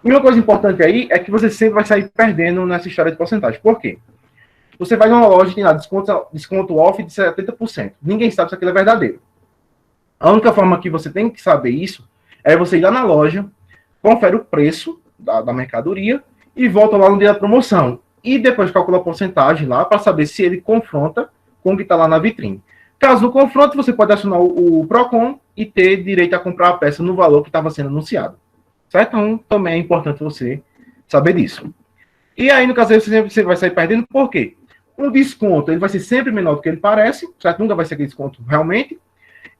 E uma coisa importante aí é que você sempre vai sair perdendo nessa história de porcentagem. Por quê? Você vai numa loja e tem lá desconto off de 70%. Ninguém sabe se aquilo é verdadeiro. A única forma que você tem que saber isso é você ir lá na loja, confere o preço da mercadoria e volta lá no dia da promoção. E depois calcula a porcentagem lá para saber se ele confronta com o que está lá na vitrine. Caso não confronte, você pode acionar o PROCON e ter direito a comprar a peça no valor que estava sendo anunciado. Certo? Então, também é importante você saber disso. E aí, no caso, você vai sair perdendo, por quê? Um desconto, ele vai ser sempre menor do que ele parece, certo? Nunca vai ser aquele desconto realmente.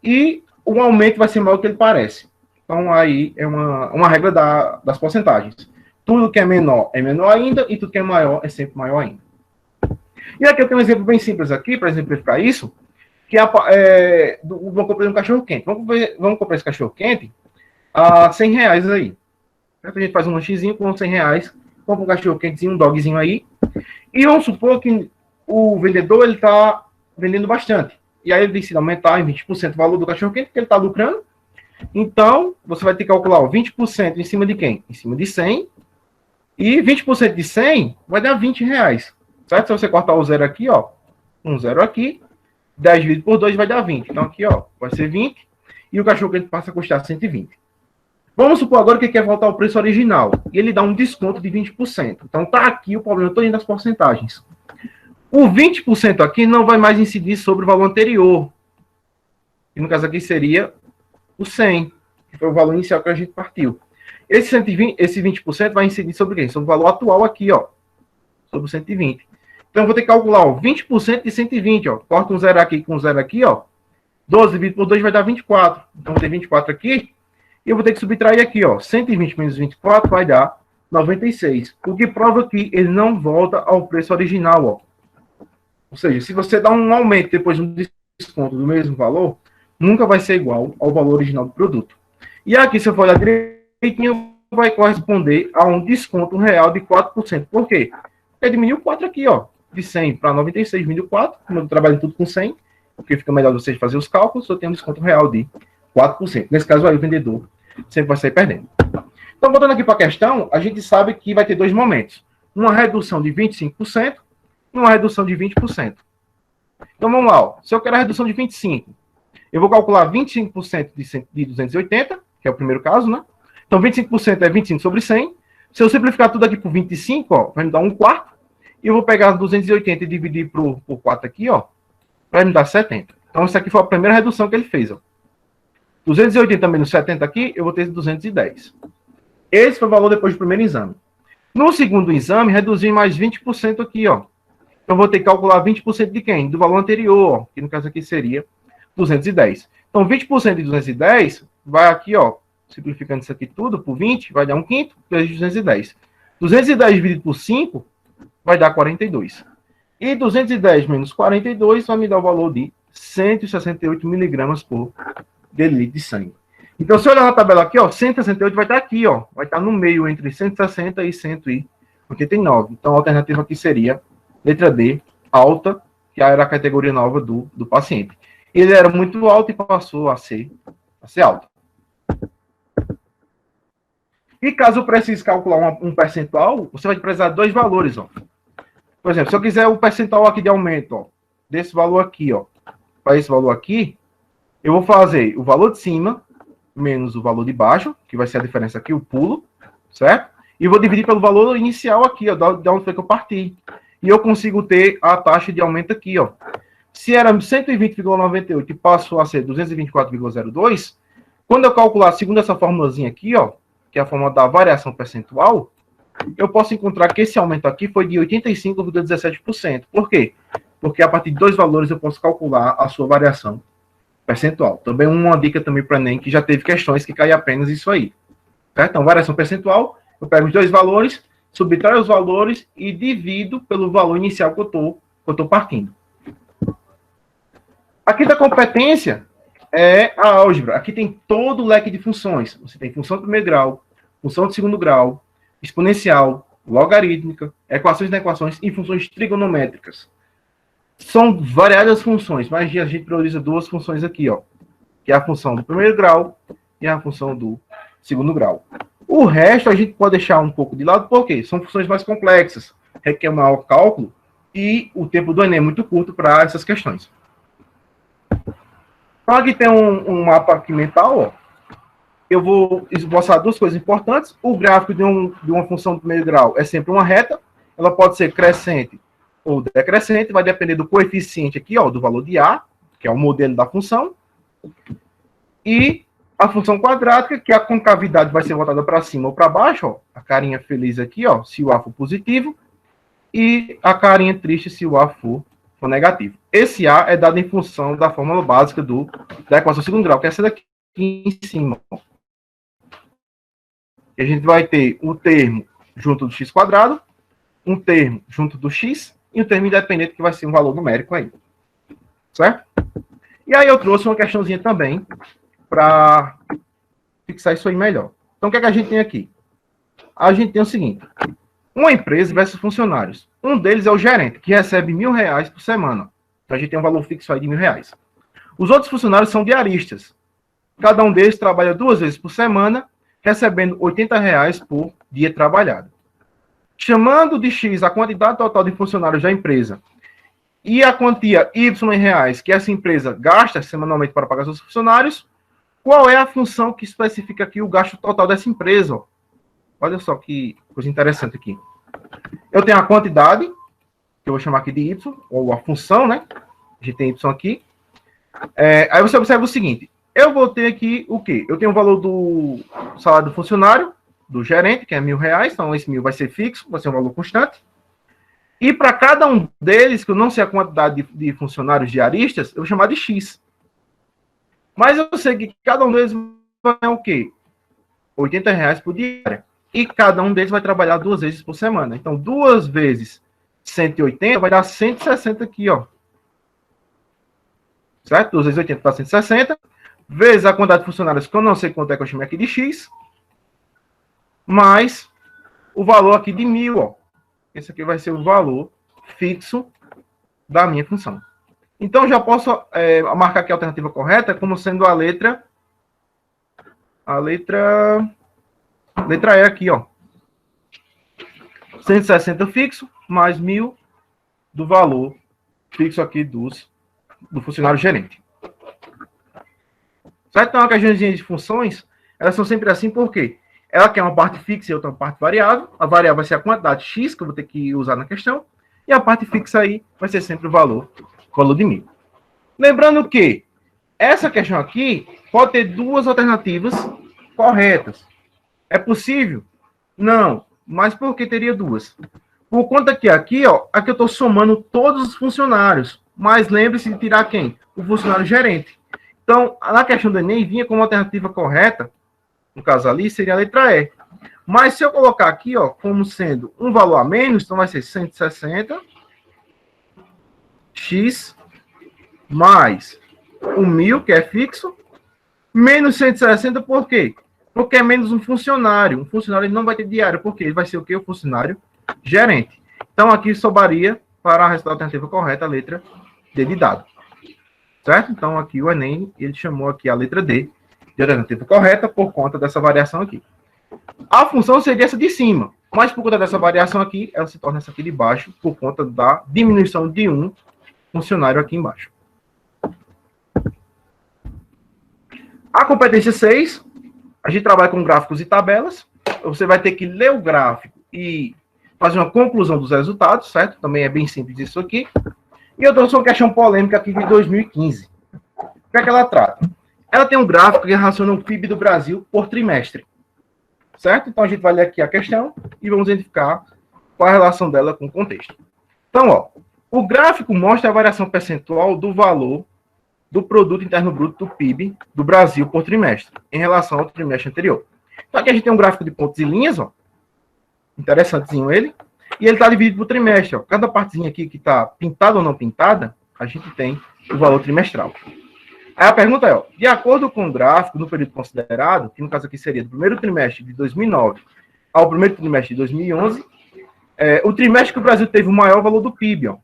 E o aumento vai ser maior do que ele parece. Então, aí é uma regra das porcentagens. Tudo que é menor ainda, e tudo que é maior é sempre maior ainda. E aqui eu tenho um exemplo bem simples aqui, para exemplificar isso, que vamos comprar um cachorro-quente. Vamos comprar esse cachorro-quente a R$100 aí. A gente faz um lanchezinho com R$100, compra um cachorro-quentezinho, um dogzinho aí, e vamos supor que o vendedor ele está vendendo bastante. E aí ele decide aumentar em 20% o valor do cachorro-quente, porque ele está lucrando. Então, você vai ter que calcular 20% em cima de quem? Em cima de 100. E 20% de 100 vai dar R$20. Certo? Se você cortar o zero aqui, um zero aqui, 10 dividido por 2 vai dar 20. Então aqui, vai ser 20. E o cachorro-quente passa a custar 120. Vamos supor agora que ele quer voltar ao preço original. E ele dá um desconto de 20%. Então, está aqui o problema todo das porcentagens. O 20% aqui não vai mais incidir sobre o valor anterior. E no caso aqui seria o 100, que foi o valor inicial que a gente partiu. Esse 20% vai incidir sobre quem? Sobre o valor atual aqui, ó. Sobre o 120. Então, eu vou ter que calcular, ó, 20% de 120, ó. Corta um zero aqui com um zero aqui, ó. 12 dividido por 2 vai dar 24. Então, vou ter 24 aqui. E eu vou ter que subtrair aqui, ó. 120 menos 24 vai dar 96. O que prova que ele não volta ao preço original, ó. Ou seja, se você dá um aumento depois de um desconto do mesmo valor, nunca vai ser igual ao valor original do produto. E aqui, se eu for olhar direitinho, vai corresponder a um desconto real de 4%. Por quê? Porque diminuiu 4 aqui, ó. De 100 para 96, diminuiu 4. Como eu trabalho tudo com 100, porque fica melhor vocês fazer os cálculos, eu tenho um desconto real de 4%. Nesse caso aí, o vendedor sempre vai sair perdendo. Então, voltando aqui para a questão, a gente sabe que vai ter dois momentos. Uma redução de 25% e uma redução de 20%. Então, vamos lá. Ó. Se eu quero a redução de 25%, eu vou calcular 25% de 280, que é o primeiro caso, né? Então, 25% é 25 sobre 100. Se eu simplificar tudo aqui por 25, ó, vai me dar 1/4. E eu vou pegar 280 e dividir por 4 aqui, ó, vai me dar 70. Então, essa aqui foi a primeira redução que ele fez, ó. 280 menos 70 aqui, eu vou ter 210. Esse foi o valor depois do primeiro exame. No segundo exame, reduzi mais 20% aqui, ó. Então, eu vou ter que calcular 20% de quem? Do valor anterior, ó, que no caso aqui seria 210. Então, 20% de 210 vai aqui, ó, simplificando isso aqui tudo por 20, vai dar 1/5 vezes 210. 210 dividido por 5 vai dar 42. E 210 menos 42 vai me dar o valor de 168 miligramas por delitro de sangue. Então, se eu olhar na tabela aqui, ó, 168 vai estar aqui, ó. Vai estar no meio entre 160 e 189. Então, a alternativa aqui seria letra D, alta, que era a categoria nova do paciente. Ele era muito alto e passou a ser alto. E caso eu precise calcular um percentual, você vai precisar de dois valores, ó. Por exemplo, se eu quiser o percentual aqui de aumento, ó, desse valor aqui, ó, para esse valor aqui, eu vou fazer o valor de cima menos o valor de baixo, que vai ser a diferença aqui, o pulo, certo? E vou dividir pelo valor inicial aqui, ó, da onde foi que eu parti. E eu consigo ter a taxa de aumento aqui, ó. Se era 120,98 e passou a ser 224,02, quando eu calcular segundo essa formulazinha aqui, ó, que é a fórmula da variação percentual, eu posso encontrar que esse aumento aqui foi de 85,17%. Por quê? Porque a partir de dois valores eu posso calcular a sua variação percentual. Também uma dica também para Enem, que já teve questões que caem apenas isso aí. Certo? Então, variação percentual, eu pego os dois valores, subtraio os valores e divido pelo valor inicial que eu estou partindo. Aqui da competência é a álgebra. Aqui tem todo o leque de funções. Você tem função de primeiro grau, função de segundo grau, exponencial, logarítmica, equações de equações e funções trigonométricas. São variadas funções, mas a gente prioriza duas funções aqui, ó, que é a função do primeiro grau e a função do segundo grau. O resto a gente pode deixar um pouco de lado, porque são funções mais complexas, requer maior cálculo e o tempo do Enem é muito curto para essas questões. Então, aqui tem um mapa aqui mental, ó. Eu vou esboçar duas coisas importantes. O gráfico de uma função de primeiro grau é sempre uma reta. Ela pode ser crescente ou decrescente, vai depender do coeficiente aqui, ó, do valor de A, que é o modelo da função. E a função quadrática, que a concavidade vai ser voltada para cima ou para baixo, ó. A carinha feliz aqui, ó, se o A for positivo. E a carinha triste se o A for negativo. Esse A é dado em função da fórmula básica da equação segundo grau, que é essa daqui em cima. E a gente vai ter um termo junto do x quadrado, um termo junto do x e um termo independente que vai ser um valor numérico aí. Certo? E aí eu trouxe uma questãozinha também para fixar isso aí melhor. Então o que é que a gente tem aqui? A gente tem o seguinte: uma empresa versus funcionários. Um deles é o gerente, que recebe R$1.000 por semana. Então a gente tem um valor fixo aí de R$1.000. Os outros funcionários são diaristas. Cada um deles trabalha 2 vezes por semana, recebendo R$80 por dia trabalhado. Chamando de X a quantidade total de funcionários da empresa e a quantia Y em reais que essa empresa gasta semanalmente para pagar seus funcionários, qual é a função que especifica aqui o gasto total dessa empresa? Ó. Olha só que coisa interessante aqui. Eu tenho a quantidade, que eu vou chamar aqui de Y, ou a função, né? A gente tem Y aqui. Aí você observa o seguinte. Eu vou ter aqui o quê? Eu tenho o valor do salário do funcionário, do gerente, que é R$1.000. Então, esse 1.000 vai ser fixo, vai ser um valor constante. E para cada um deles, que eu não sei a quantidade de funcionários diaristas, eu vou chamar de X. Mas eu sei que cada um deles vai ganhar o quê? R$80 por dia. E cada um deles vai trabalhar 2 vezes por semana. Então, 2 vezes 180 vai dar 160 aqui, ó. Certo? 2 vezes 80 dá 160. Vezes a quantidade de funcionários, que eu não sei quanto é que eu chamei aqui de X. Mais o valor aqui de 1.000, ó. Esse aqui vai ser o valor fixo da minha função. Então, eu já posso marcar aqui a alternativa correta como sendo a letra E aqui, ó. 160 fixo, mais 1.000 do valor fixo aqui do funcionário gerente. Certo? Então, a questãozinha de funções, elas são sempre assim, por quê? Ela quer uma parte fixa e outra parte variável. A variável vai ser a quantidade X que eu vou ter que usar na questão. E a parte fixa aí vai ser sempre o valor de 1.000. Lembrando que essa questão aqui pode ter 2 alternativas corretas. É possível? Não. Mas por que teria 2? Por conta que aqui, ó, aqui eu estou somando todos os funcionários. Mas lembre-se de tirar quem? O funcionário gerente. Então, na questão do Enem, vinha como alternativa correta, no caso ali, seria a letra E. Mas se eu colocar aqui, ó, como sendo um valor a menos, então vai ser 160 X mais o 1.000, que é fixo, menos 160, por quê? Porque é menos um funcionário. Um funcionário ele não vai ter diário, porque ele vai ser o quê? O funcionário gerente. Então, aqui sobraria para a alternativa correta a letra D de dado. Certo? Então, aqui o Enem, ele chamou aqui a letra D de alternativa correta por conta dessa variação aqui. A função seria essa de cima, mas por conta dessa variação aqui, ela se torna essa aqui de baixo por conta da diminuição de um funcionário aqui embaixo. A competência 6, a gente trabalha com gráficos e tabelas. Você vai ter que ler o gráfico e fazer uma conclusão dos resultados, certo? Também é bem simples isso aqui. E eu trouxe uma questão polêmica aqui de 2015. O que é que ela trata? Ela tem um gráfico que relaciona o PIB do Brasil por trimestre. Certo? Então, a gente vai ler aqui a questão e vamos identificar qual a relação dela com o contexto. Então, ó, o gráfico mostra a variação percentual do valor do Produto Interno Bruto do PIB do Brasil por trimestre, em relação ao trimestre anterior. Então, aqui a gente tem um gráfico de pontos e linhas, ó. Interessantezinho ele. E ele está dividido por trimestre, ó. Cada partezinha aqui que está pintada ou não pintada, a gente tem o valor trimestral. Aí a pergunta é, ó, de acordo com o gráfico, no período considerado, que no caso aqui seria do primeiro trimestre de 2009 ao primeiro trimestre de 2011, o trimestre que o Brasil teve o maior valor do PIB, ó.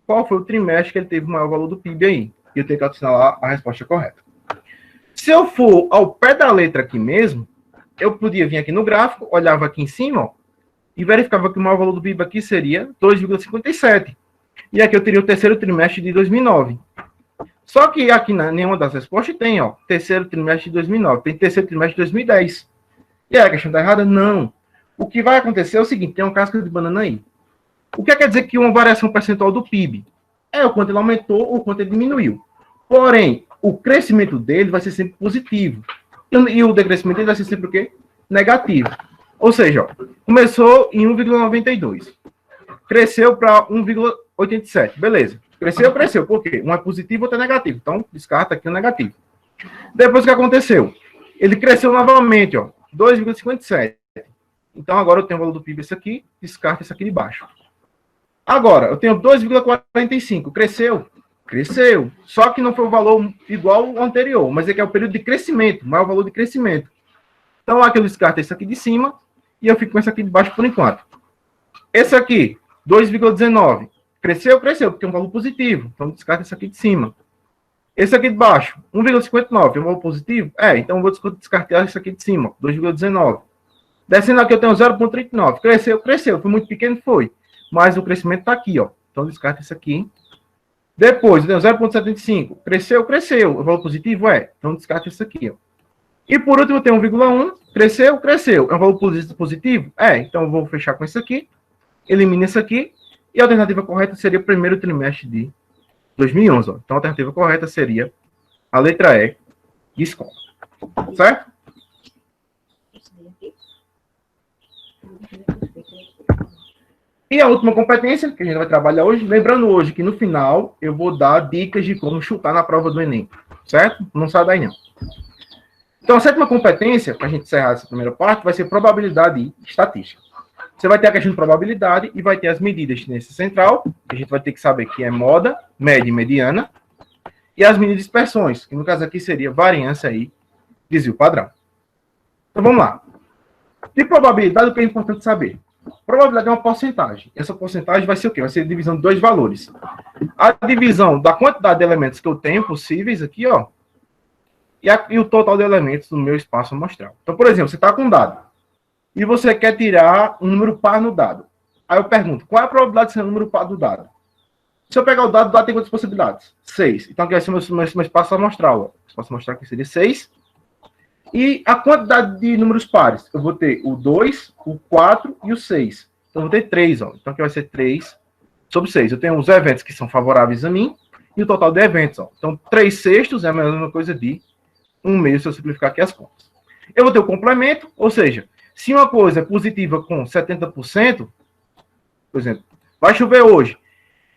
Qual foi o trimestre que ele teve o maior valor do PIB aí? E eu tenho que assinalar a resposta correta. Se eu for ao pé da letra aqui mesmo, eu podia vir aqui no gráfico, olhava aqui em cima, ó, e verificava que o maior valor do PIB aqui seria 2,57. E aqui eu teria o terceiro trimestre de 2009. Só que aqui nenhuma das respostas tem, ó, terceiro trimestre de 2009. Tem terceiro trimestre de 2010. E aí, a questão está errada? Não. O que vai acontecer é o seguinte, tem uma casca de banana aí. O que quer dizer que uma variação percentual do PIB? É o quanto ele aumentou ou o quanto ele diminuiu. Porém, o crescimento dele vai ser sempre positivo. E o decrescimento dele vai ser sempre o quê? Negativo. Ou seja, ó, começou em 1,92. Cresceu para 1,87. Beleza. Cresceu. Por quê? Um é positivo, outro é negativo. Então, descarta aqui o negativo. Depois, o que aconteceu? Ele cresceu novamente, ó, 2,57. Então, agora eu tenho o valor do PIB esse aqui, descarta esse aqui de baixo. Agora, eu tenho 2,45. Cresceu. Só que não foi o valor igual ao anterior, mas é que é o período de crescimento, maior valor de crescimento. Então, aqui eu descarto esse aqui de cima e eu fico com esse aqui de baixo por enquanto. Esse aqui, 2,19. Cresceu, porque é um valor positivo. Então, descarta esse aqui de cima. Esse aqui de baixo, 1,59. É um valor positivo? Então eu vou descartar esse aqui de cima, 2,19. Descendo aqui eu tenho 0,39. Cresceu. Foi muito pequeno? Foi. Mas o crescimento está aqui, ó. Então, descarta esse aqui Depois, 0,75. Cresceu, cresceu. O valor positivo é. Então, descarta isso aqui, ó. E por último, eu tenho 1,1. Cresceu, cresceu. É um valor positivo? É. Então, eu vou fechar com isso aqui. Elimina isso aqui. E a alternativa correta seria o primeiro trimestre de 2011. Ó. Então, a alternativa correta seria a letra E de escola. Certo? E a última competência que a gente vai trabalhar hoje, lembrando hoje que no final eu vou dar dicas de como chutar na prova do Enem, certo? Não sai daí não. Então a sétima competência, para a gente encerrar essa primeira parte, vai ser probabilidade e estatística. Você vai ter a questão de probabilidade e vai ter as medidas de tendência central, que a gente vai ter que saber que é moda, média e mediana, e as medidas de dispersões, que no caso aqui seria variância e desvio padrão. Então vamos lá. De probabilidade, o que é importante saber? Probabilidade é uma porcentagem. Essa porcentagem vai ser o quê? Vai ser a divisão de dois valores. A divisão da quantidade de elementos que eu tenho possíveis aqui, ó, e o total de elementos do meu espaço amostral. Então, por exemplo, você está com um dado e você quer tirar um número par no dado. Aí eu pergunto, qual é a probabilidade de ser um número par do dado? Se eu pegar o dado tem quantas possibilidades? 6. Então, aqui vai ser o meu espaço amostral. Ó. O espaço amostral aqui seria 6. E a quantidade de números pares? Eu vou ter o 2, o 4 e o 6. Então, eu vou ter 3. Ó. Então, aqui vai ser 3 sobre 6. Eu tenho os eventos que são favoráveis a mim e o total de eventos. Ó. Então, 3 sextos é a mesma coisa de 1 meio, se eu simplificar aqui as contas. Eu vou ter o complemento, ou seja, se uma coisa é positiva com 70%, por exemplo, vai chover hoje.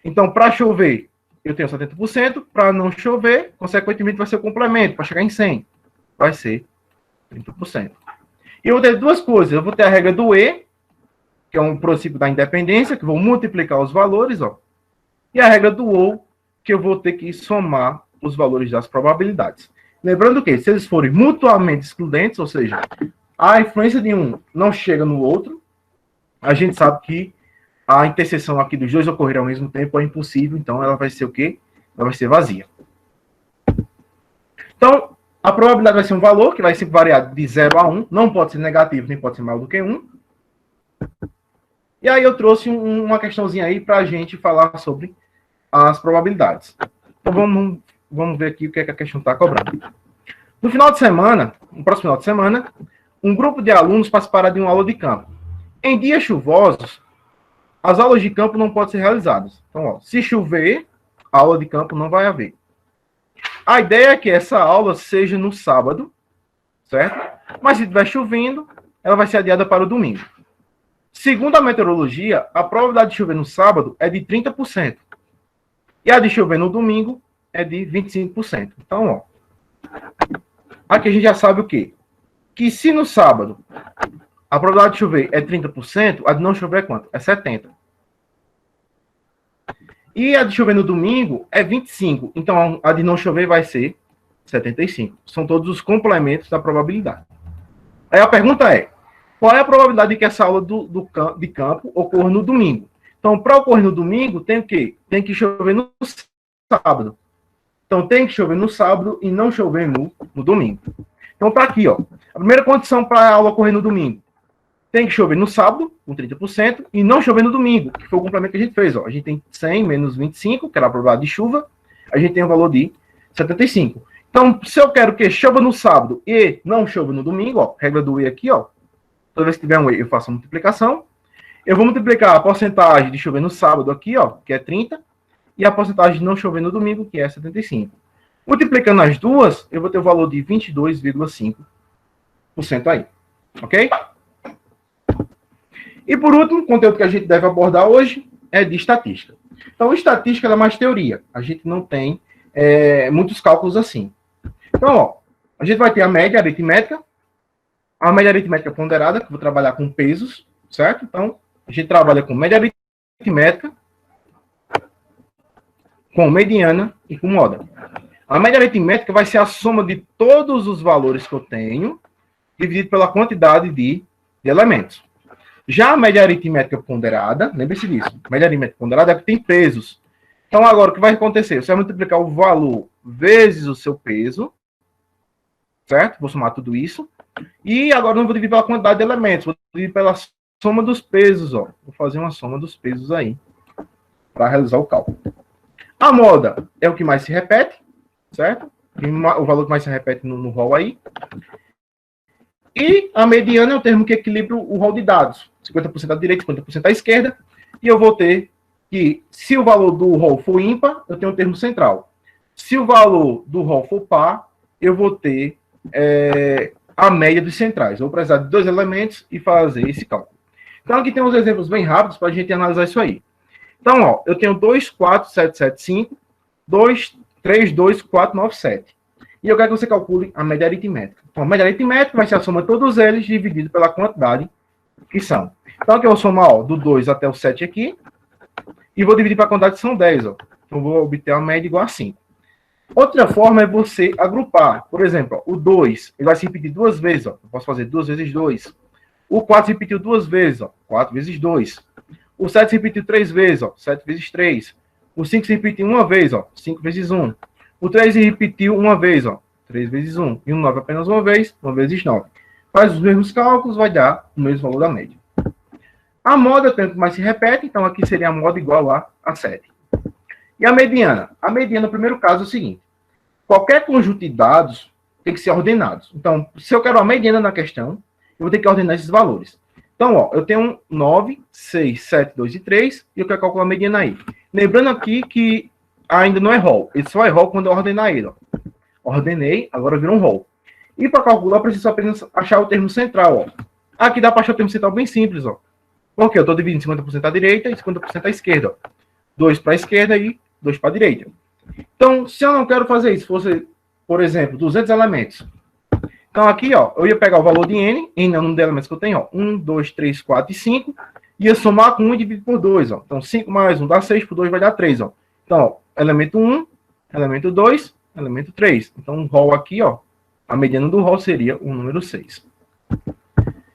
Então, para chover, eu tenho 70%. Para não chover, consequentemente, vai ser o complemento. Para chegar em 100, vai ser 30%. E eu vou ter duas coisas. Eu vou ter a regra do E, que é um princípio da independência, que vou multiplicar os valores, ó. E a regra do OU, que eu vou ter que somar os valores das probabilidades. Lembrando que, se eles forem mutuamente excludentes, ou seja, a influência de um não chega no outro, a gente sabe que a interseção aqui dos dois ocorrer ao mesmo tempo é impossível, então ela vai ser o quê? Ela vai ser vazia. Então, a probabilidade vai ser um valor que vai ser variado de 0 a 1, não pode ser negativo, nem pode ser maior do que 1. E aí eu trouxe uma questãozinha aí para a gente falar sobre as probabilidades. Então vamos ver aqui o que é que a questão está cobrando. No final de semana, no próximo final de semana, um grupo de alunos participará de uma aula de campo. Em dias chuvosos, as aulas de campo não podem ser realizadas. Então, ó, se chover, a aula de campo não vai haver. A ideia é que essa aula seja no sábado, certo? Mas se estiver chovendo, ela vai ser adiada para o domingo. Segundo a meteorologia, a probabilidade de chover no sábado é de 30%. E a de chover no domingo é de 25%. Então, ó, aqui a gente já sabe o quê? Que se no sábado a probabilidade de chover é 30%, a de não chover é quanto? É 70%. E a de chover no domingo é 25%. Então, a de não chover vai ser 75%. São todos os complementos da probabilidade. Aí a pergunta é, qual é a probabilidade de que essa aula de campo ocorra no domingo? Então, para ocorrer no domingo, tem o quê? Tem que chover no sábado. Então, tem que chover no sábado e não chover no domingo. Então, tá aqui, ó. A primeira condição para a aula ocorrer no domingo. Tem que chover no sábado, com 30%, e não chover no domingo, que foi o complemento que a gente fez. Ó. A gente tem 100 menos 25, que era a probabilidade de chuva, a gente tem o valor de 75. Então, se eu quero que chova no sábado e não chova no domingo, ó, regra do E aqui, ó, toda vez que tiver um E, eu faço a multiplicação. Eu vou multiplicar a porcentagem de chover no sábado aqui, ó, que é 30, e a porcentagem de não chover no domingo, que é 75. Multiplicando as duas, eu vou ter o valor de 22,5% aí. Ok? E por último, o conteúdo que a gente deve abordar hoje é de estatística. Então, estatística é mais teoria. A gente não tem muitos cálculos assim. Então, ó, a gente vai ter a média aritmética ponderada, que eu vou trabalhar com pesos, certo? Então, a gente trabalha com média aritmética, com mediana e com moda. A média aritmética vai ser a soma de todos os valores que eu tenho, dividido pela quantidade de elementos. Já a média aritmética ponderada, lembre-se disso, média aritmética ponderada é que tem pesos. Então, agora, o que vai acontecer? Você vai multiplicar o valor vezes o seu peso, certo? Vou somar tudo isso. E agora não vou dividir pela quantidade de elementos, vou dividir pela soma dos pesos, ó. Vou fazer uma soma dos pesos aí, para realizar o cálculo. A moda é o que mais se repete, certo? O valor que mais se repete no rol aí. E a mediana é o termo que equilibra o rol de dados. 50% à direita, 50% à esquerda. E eu vou ter que, se o valor do rol for ímpar, eu tenho um termo central. Se o valor do rol for par, eu vou ter a média dos centrais. Eu vou precisar de 2 elementos e fazer esse cálculo. Então, aqui tem uns exemplos bem rápidos para a gente analisar isso aí. Então, ó, eu tenho 2, 4, 7, 7, 5, 2, 3, 2, 4, 9, 7. E eu quero que você calcule a média aritmética. Então, a média aritmética vai ser a soma de todos eles dividido pela quantidade que são. Então, aqui eu vou somar ó, do 2 até o 7 aqui. E vou dividir para a quantidade que são 10. Ó. Então, vou obter uma média igual a 5. Outra forma é você agrupar. Por exemplo, ó, o 2 ele vai se repetir 2 vezes. Ó. Eu posso fazer 2 vezes 2. O 4 se repetiu 2 vezes. Ó. 4 vezes 2. O 7 se repetiu 3 vezes. Ó. 7 vezes 3. O 5 se repetiu 1 vez. Ó. 5 vezes 1. O 3 se repetiu 1 vez. Ó. 3 vezes 1. E o 9 apenas 1 vez. 1 vezes 9. Faz os mesmos cálculos, vai dar o mesmo valor da média. A moda, tanto mais se repete. Então, aqui seria a moda igual a 7. E a mediana? A mediana, no primeiro caso, é o seguinte. Qualquer conjunto de dados tem que ser ordenados. Então, se eu quero a mediana na questão, eu vou ter que ordenar esses valores. Então, ó, eu tenho 9, 6, 7, 2 e 3, e eu quero calcular a mediana aí. Lembrando aqui que ainda não é rol. Ele só é rol quando eu ordenar ele. Ó. Ordenei, agora vira um rol. E para calcular, eu preciso apenas achar o termo central. Ó. Aqui dá para achar o termo central bem simples. Ó. Porque eu estou dividindo 50% à direita e 50% à esquerda. Ó. 2 para a esquerda e 2 para a direita. Então, se eu não quero fazer isso, fosse, por exemplo, 200 elementos. Então, aqui, ó, eu ia pegar o valor de n é o número de elementos que eu tenho, ó, 1, 2, 3, 4 e 5, ia somar com 1 e dividir por 2, ó. Então, 5 mais 1 dá 6, por 2 vai dar 3, ó. Então, ó, elemento 1, elemento 2, elemento 3. Então, o rol aqui, ó, a mediana do rol seria o número 6.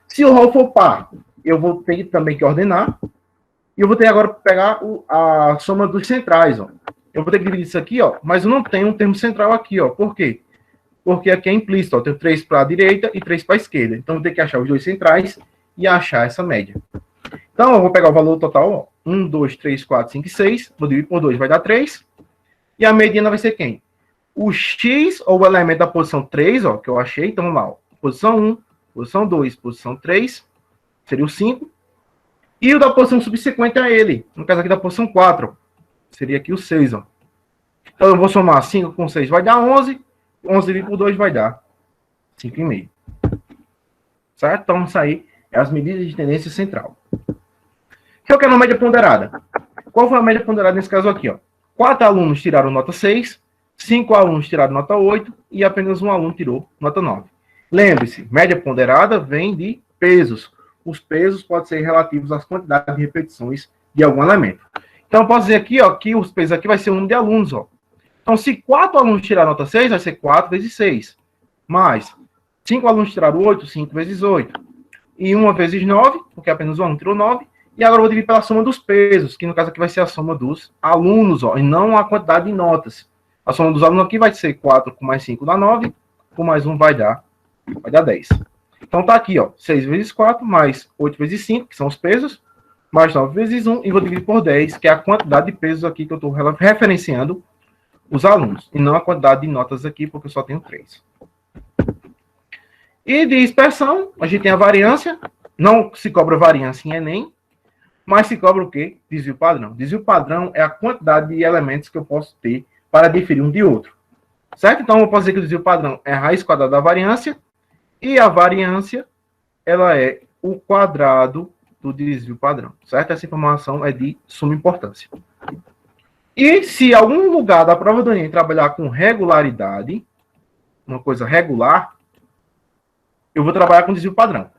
Se o rol for par, eu vou ter também que ordenar, e eu vou ter agora que pegar a soma dos centrais, ó. Eu vou ter que dividir isso aqui, ó, mas eu não tenho um termo central aqui, ó. Por quê? Porque aqui é implícito, ó. Eu tenho 3 para a direita e 3 para a esquerda. Então, eu vou ter que achar os dois centrais e achar essa média. Então, eu vou pegar o valor total, ó. 1, 2, 3, 4, 5 e 6. Vou dividir por 2, vai dar 3. E a mediana vai ser quem? O x, ou o elemento da posição 3, ó, que eu achei. Então, vamos lá, ó. Posição 1, posição 2, posição 3. Seria o 5. E o da posição subsequente a ele. No caso aqui da posição 4, ó. Seria aqui o 6, ó. Então, eu vou somar 5 com 6, vai dar 11. 11 dividido por 2 vai dar 5,5. Certo? Então, isso aí é as medidas de tendência central. Que eu quero uma média ponderada. Qual foi a média ponderada nesse caso aqui, ó? 4 alunos tiraram nota 6, 5 alunos tiraram nota 8 e apenas um aluno tirou nota 9. Lembre-se, média ponderada vem de pesos. Os pesos podem ser relativos às quantidades de repetições de algum elemento. Então, eu posso dizer aqui, ó, que os pesos aqui vai ser o número de alunos, ó. Então, se 4 alunos tiraram nota 6, vai ser 4 vezes 6. Mais 5 alunos tiraram 8, 5 vezes 8. E 1 vezes 9, porque apenas um aluno tirou 9. E agora eu vou dividir pela soma dos pesos, que no caso aqui vai ser a soma dos alunos, ó, e não a quantidade de notas. A soma dos alunos aqui vai ser 4 com mais 5 dá 9, com mais 1 vai dar 10. Então tá aqui, ó, 6 vezes 4, mais 8 vezes 5, que são os pesos, mais 9 vezes 1, e vou dividir por 10, que é a quantidade de pesos aqui que eu estou referenciando os alunos, e não a quantidade de notas aqui, porque eu só tenho 3. E de dispersão, a gente tem a variância, não se cobra variância em Enem, mas se cobra o quê? Desvio padrão. Desvio padrão é a quantidade de elementos que eu posso ter para diferir um de outro. Certo? Então, eu posso dizer que o desvio padrão é a raiz quadrada da variância, e a variância, ela é o quadrado do desvio padrão. Certo? Essa informação é de suma importância. E se algum lugar da prova do Enem trabalhar com regularidade, uma coisa regular, eu vou trabalhar com desvio padrão.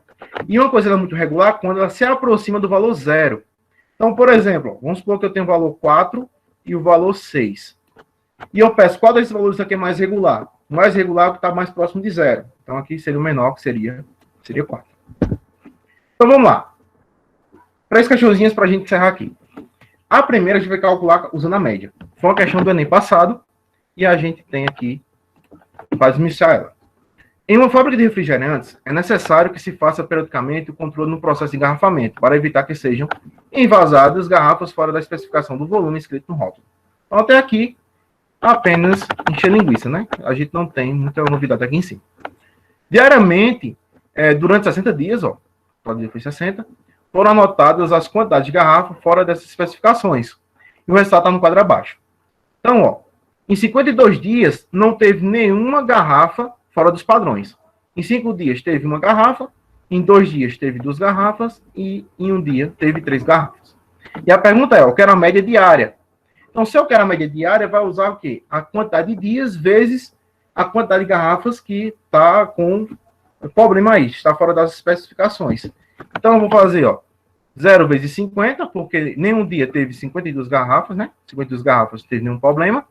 E uma coisa muito regular quando ela se aproxima do valor 0. Então, por exemplo, vamos supor que eu tenho o valor 4 e o valor 6. E eu peço qual desses valores aqui é mais regular. O mais regular é o que está mais próximo de 0. Então, aqui seria o menor, que seria 4. Então, vamos lá. 3 cachorrinhas para a gente encerrar aqui. A primeira a gente vai calcular usando a média. Foi uma questão do Enem passado. E a gente tem aqui para esmiuçar ela. Em uma fábrica de refrigerantes, é necessário que se faça periodicamente o controle no processo de engarrafamento, para evitar que sejam envasadas garrafas fora da especificação do volume escrito no rótulo. Então, até aqui, apenas encher linguiça, né? A gente não tem muita novidade aqui em cima. Diariamente, durante 60 dias, ó, pode dizer foi 60, foram anotadas as quantidades de garrafa fora dessas especificações. E o resultado está no quadro abaixo. Então, ó, em 52 dias, não teve nenhuma garrafa fora dos padrões. Em 5 dias, teve uma garrafa. Em 2 dias, teve 2 garrafas. E em 1 dia, teve 3 garrafas. E a pergunta é, eu quero a média diária. Então, se eu quero a média diária, vai usar o quê? A quantidade de dias vezes a quantidade de garrafas que está com problema aí, está fora das especificações. Então, eu vou fazer, ó, 0 vezes 50, porque nenhum dia teve 52 garrafas, né? 52 garrafas, não teve nenhum problema.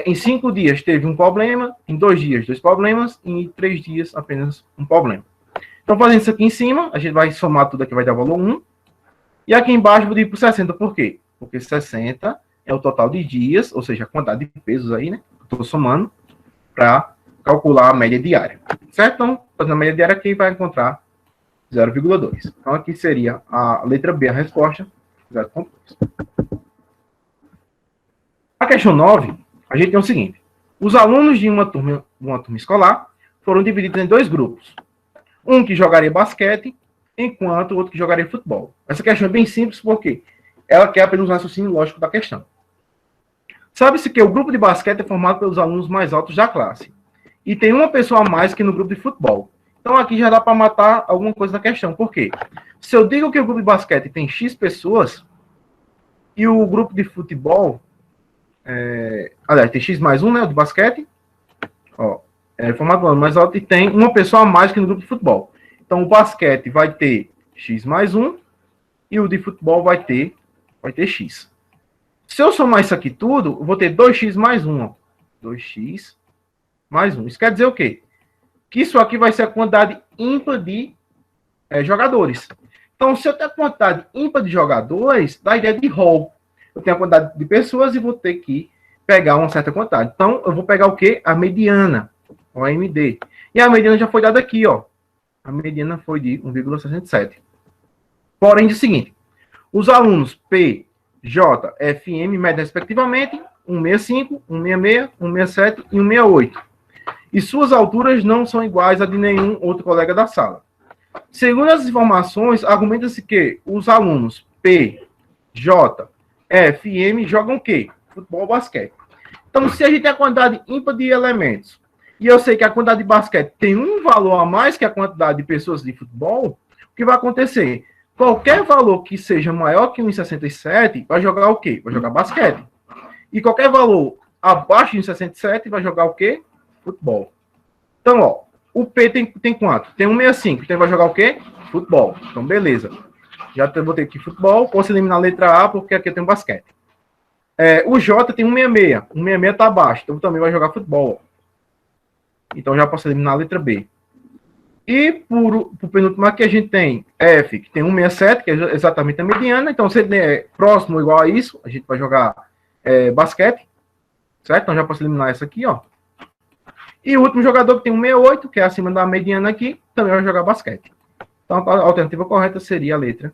Em 5 dias teve um problema, em 2 dias 2 problemas, e em 3 dias apenas um problema. Então, fazendo isso aqui em cima, a gente vai somar tudo aqui, vai dar valor 1. E aqui embaixo vou dividir por 60, por quê? Porque 60 é o total de dias, ou seja, a quantidade de pesos aí, né? Estou somando para calcular a média diária. Certo? Então, fazendo a média diária aqui, vai encontrar 0,2. Então, aqui seria a letra B, a resposta, 0,2. A questão 9, a gente tem o seguinte. Os alunos de uma turma escolar foram divididos em 2 grupos. Um que jogaria basquete, enquanto o outro que jogaria futebol. Essa questão é bem simples, porque ela quer apenas o raciocínio lógico da questão. Sabe-se que o grupo de basquete é formado pelos alunos mais altos da classe. E tem uma pessoa a mais que no grupo de futebol. Então, aqui já dá para matar alguma coisa na questão. Por quê? Se eu digo que o grupo de basquete tem X pessoas, e o grupo de futebol... aliás, tem X mais 1, né? O de basquete. Ó, formado pelo aluno mais alto e tem uma pessoa a mais que no grupo de futebol. Então, o basquete vai ter X mais 1 e o de futebol vai ter X. Se eu somar isso aqui tudo, eu vou ter 2x mais 1. Ó. 2x mais 1. Isso quer dizer o quê? Que isso aqui vai ser a quantidade ímpar de jogadores. Então, se eu tenho a quantidade ímpar de jogadores, dá a ideia de rol. Eu tenho a quantidade de pessoas e vou ter que pegar uma certa quantidade. Então, eu vou pegar o quê? A mediana, o AMD. E a mediana já foi dada aqui, ó. A mediana foi de 1,67. Porém, diz o seguinte. Os alunos P, J, F e M medem respectivamente 1,65, 1,66, 1,67 e 1,68. E suas alturas não são iguais a de nenhum outro colega da sala. Segundo as informações, argumenta-se que os alunos P, J, F e M jogam o quê? Futebol ou basquete. Então, se a gente tem a quantidade ímpar de elementos, e eu sei que a quantidade de basquete tem um valor a mais que a quantidade de pessoas de futebol, o que vai acontecer? Qualquer valor que seja maior que 1,67 vai jogar o quê? Vai jogar basquete. E qualquer valor abaixo de 1,67 vai jogar o quê? Futebol. Então, ó, o P tem quanto? Tem 1,65. Então, vai jogar o quê? Futebol. Então, beleza. Já botei aqui futebol. Posso eliminar a letra A, porque aqui eu tenho basquete. O J tem 1,66. 1,66 está abaixo. Então, também vai jogar futebol. Então, já posso eliminar a letra B. E, por penúltimo aqui, a gente tem F, que tem 1,67, que é exatamente a mediana. Então, se ele é próximo ou igual a isso, a gente vai jogar basquete. Certo? Então, já posso eliminar essa aqui, ó. E o último jogador que tem 1,68, que é acima da mediana aqui, também vai jogar basquete. Então, a alternativa correta seria a letra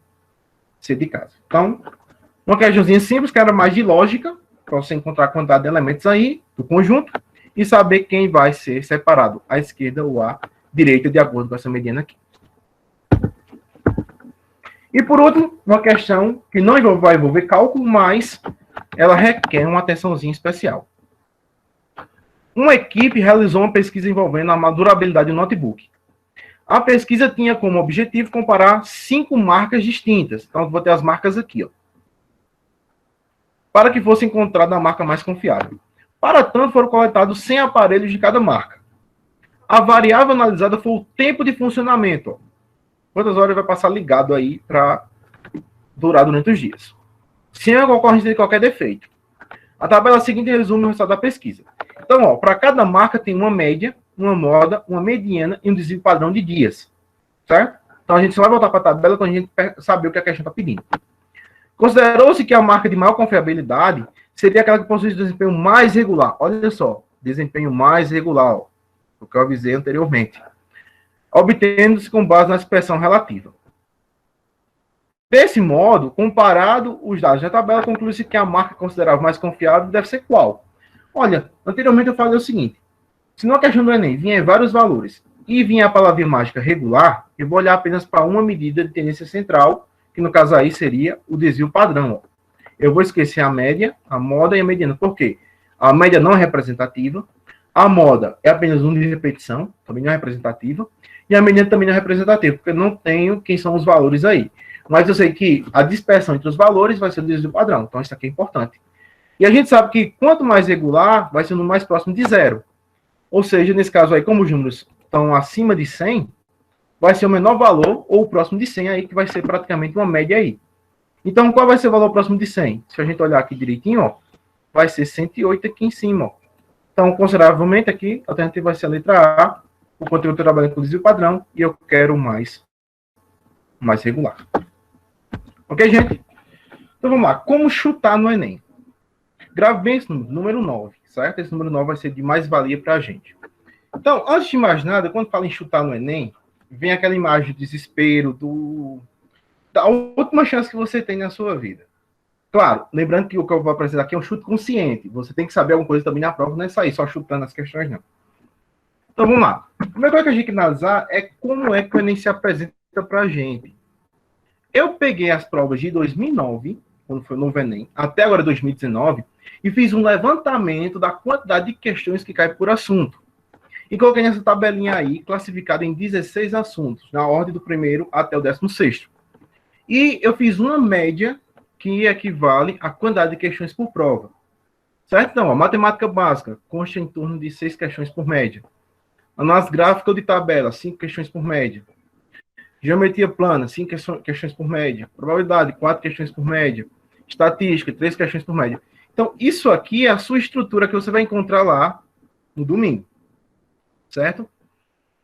C de casa. Então, uma questãozinha simples, que era mais de lógica, para você encontrar a quantidade de elementos aí, do conjunto, e saber quem vai ser separado, à esquerda ou à direita, de acordo com essa mediana aqui. E, por último, uma questão que não vai envolver cálculo, mas ela requer uma atençãozinha especial. Uma equipe realizou uma pesquisa envolvendo a durabilidade do notebook. A pesquisa tinha como objetivo comparar 5 marcas distintas. Então, eu vou ter as marcas aqui, ó, para que fosse encontrada a marca mais confiável. Para tanto, foram coletados 100 aparelhos de cada marca. A variável analisada foi o tempo de funcionamento. Ó. Quantas horas vai passar ligado aí para durar durante os dias. Sem a ocorrência de qualquer defeito. A tabela seguinte resume o resultado da pesquisa. Então, ó, para cada marca tem uma média, uma moda, uma mediana e um desvio padrão de dias. Certo? Então, a gente só vai voltar para a tabela quando a gente saber o que a questão está pedindo. Considerou-se que a marca de maior confiabilidade seria aquela que possui desempenho mais regular. Olha só, desempenho mais regular, ó, o que eu avisei anteriormente. Obtendo-se com base na expressão relativa. Desse modo, comparado os dados da tabela, conclui-se que a marca considerável mais confiável deve ser qual? Olha, anteriormente eu falei o seguinte, se numa questão do Enem vier vários valores e vier a palavra mágica regular, eu vou olhar apenas para uma medida de tendência central, que no caso aí seria o desvio padrão. Ó. Eu vou esquecer a média, a moda e a mediana. Por quê? A média não é representativa, a moda é apenas um de repetição, também não é representativa, e a mediana também não é representativa, porque eu não tenho quem são os valores aí. Mas eu sei que a dispersão entre os valores vai ser o desvio padrão, então isso aqui é importante. E a gente sabe que quanto mais regular, vai ser no mais próximo de zero. Ou seja, nesse caso aí, como os números estão acima de 100, vai ser o menor valor, ou o próximo de 100 aí, que vai ser praticamente uma média aí. Então, qual vai ser o valor próximo de 100? Se a gente olhar aqui direitinho, ó, vai ser 108 aqui em cima, ó. Então, consideravelmente aqui, a alternativa vai ser a letra A, o conteúdo trabalha com desvio padrão, e eu quero mais regular. Ok, gente? Então, vamos lá. Como chutar no Enem? Grave bem esse número 9, certo? Esse número 9 vai ser de mais-valia para a gente. Então, antes de mais nada, quando fala em chutar no Enem, vem aquela imagem de desespero, da última chance que você tem na sua vida. Claro, lembrando que o que eu vou apresentar aqui é um chute consciente. Você tem que saber alguma coisa também na prova, não é sair só chutando as questões, não. Então, vamos lá. A primeira coisa que a gente tem que analisar é como é que o Enem se apresenta para a gente. Eu peguei as provas de 2009, quando foi o novo Enem, até agora 2019, e fiz um levantamento da quantidade de questões que cai por assunto. E coloquei nessa tabelinha aí, classificada em 16 assuntos, na ordem do primeiro até o 16º. E eu fiz uma média que equivale à quantidade de questões por prova. Certo? Então, a matemática básica consta em torno de 6 questões por média. Análise gráfica de tabela, 5 questões por média. Geometria plana, 5 questões por média. Probabilidade, 4 questões por média. Estatística, 3 questões por média. Então, isso aqui é a sua estrutura que você vai encontrar lá no domingo. Certo?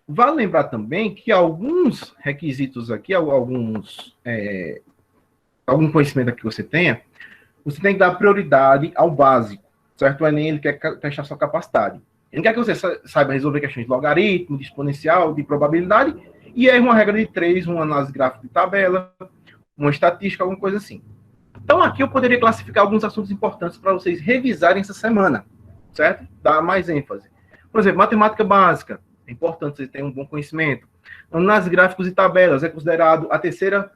Vale lembrar também que alguns requisitos aqui, algum conhecimento aqui que você tenha, você tem que dar prioridade ao básico. Certo? O Enem ele quer testar sua capacidade. Ele quer que você saiba resolver questões de logaritmo, de exponencial, de probabilidade, e aí uma regra de 3, uma análise gráfica de tabela, uma estatística, alguma coisa assim. Então aqui eu poderia classificar alguns assuntos importantes para vocês revisarem essa semana, certo? Dar mais ênfase. Por exemplo, matemática básica, é importante você ter um bom conhecimento. Análises gráficos e tabelas, é considerado a terceira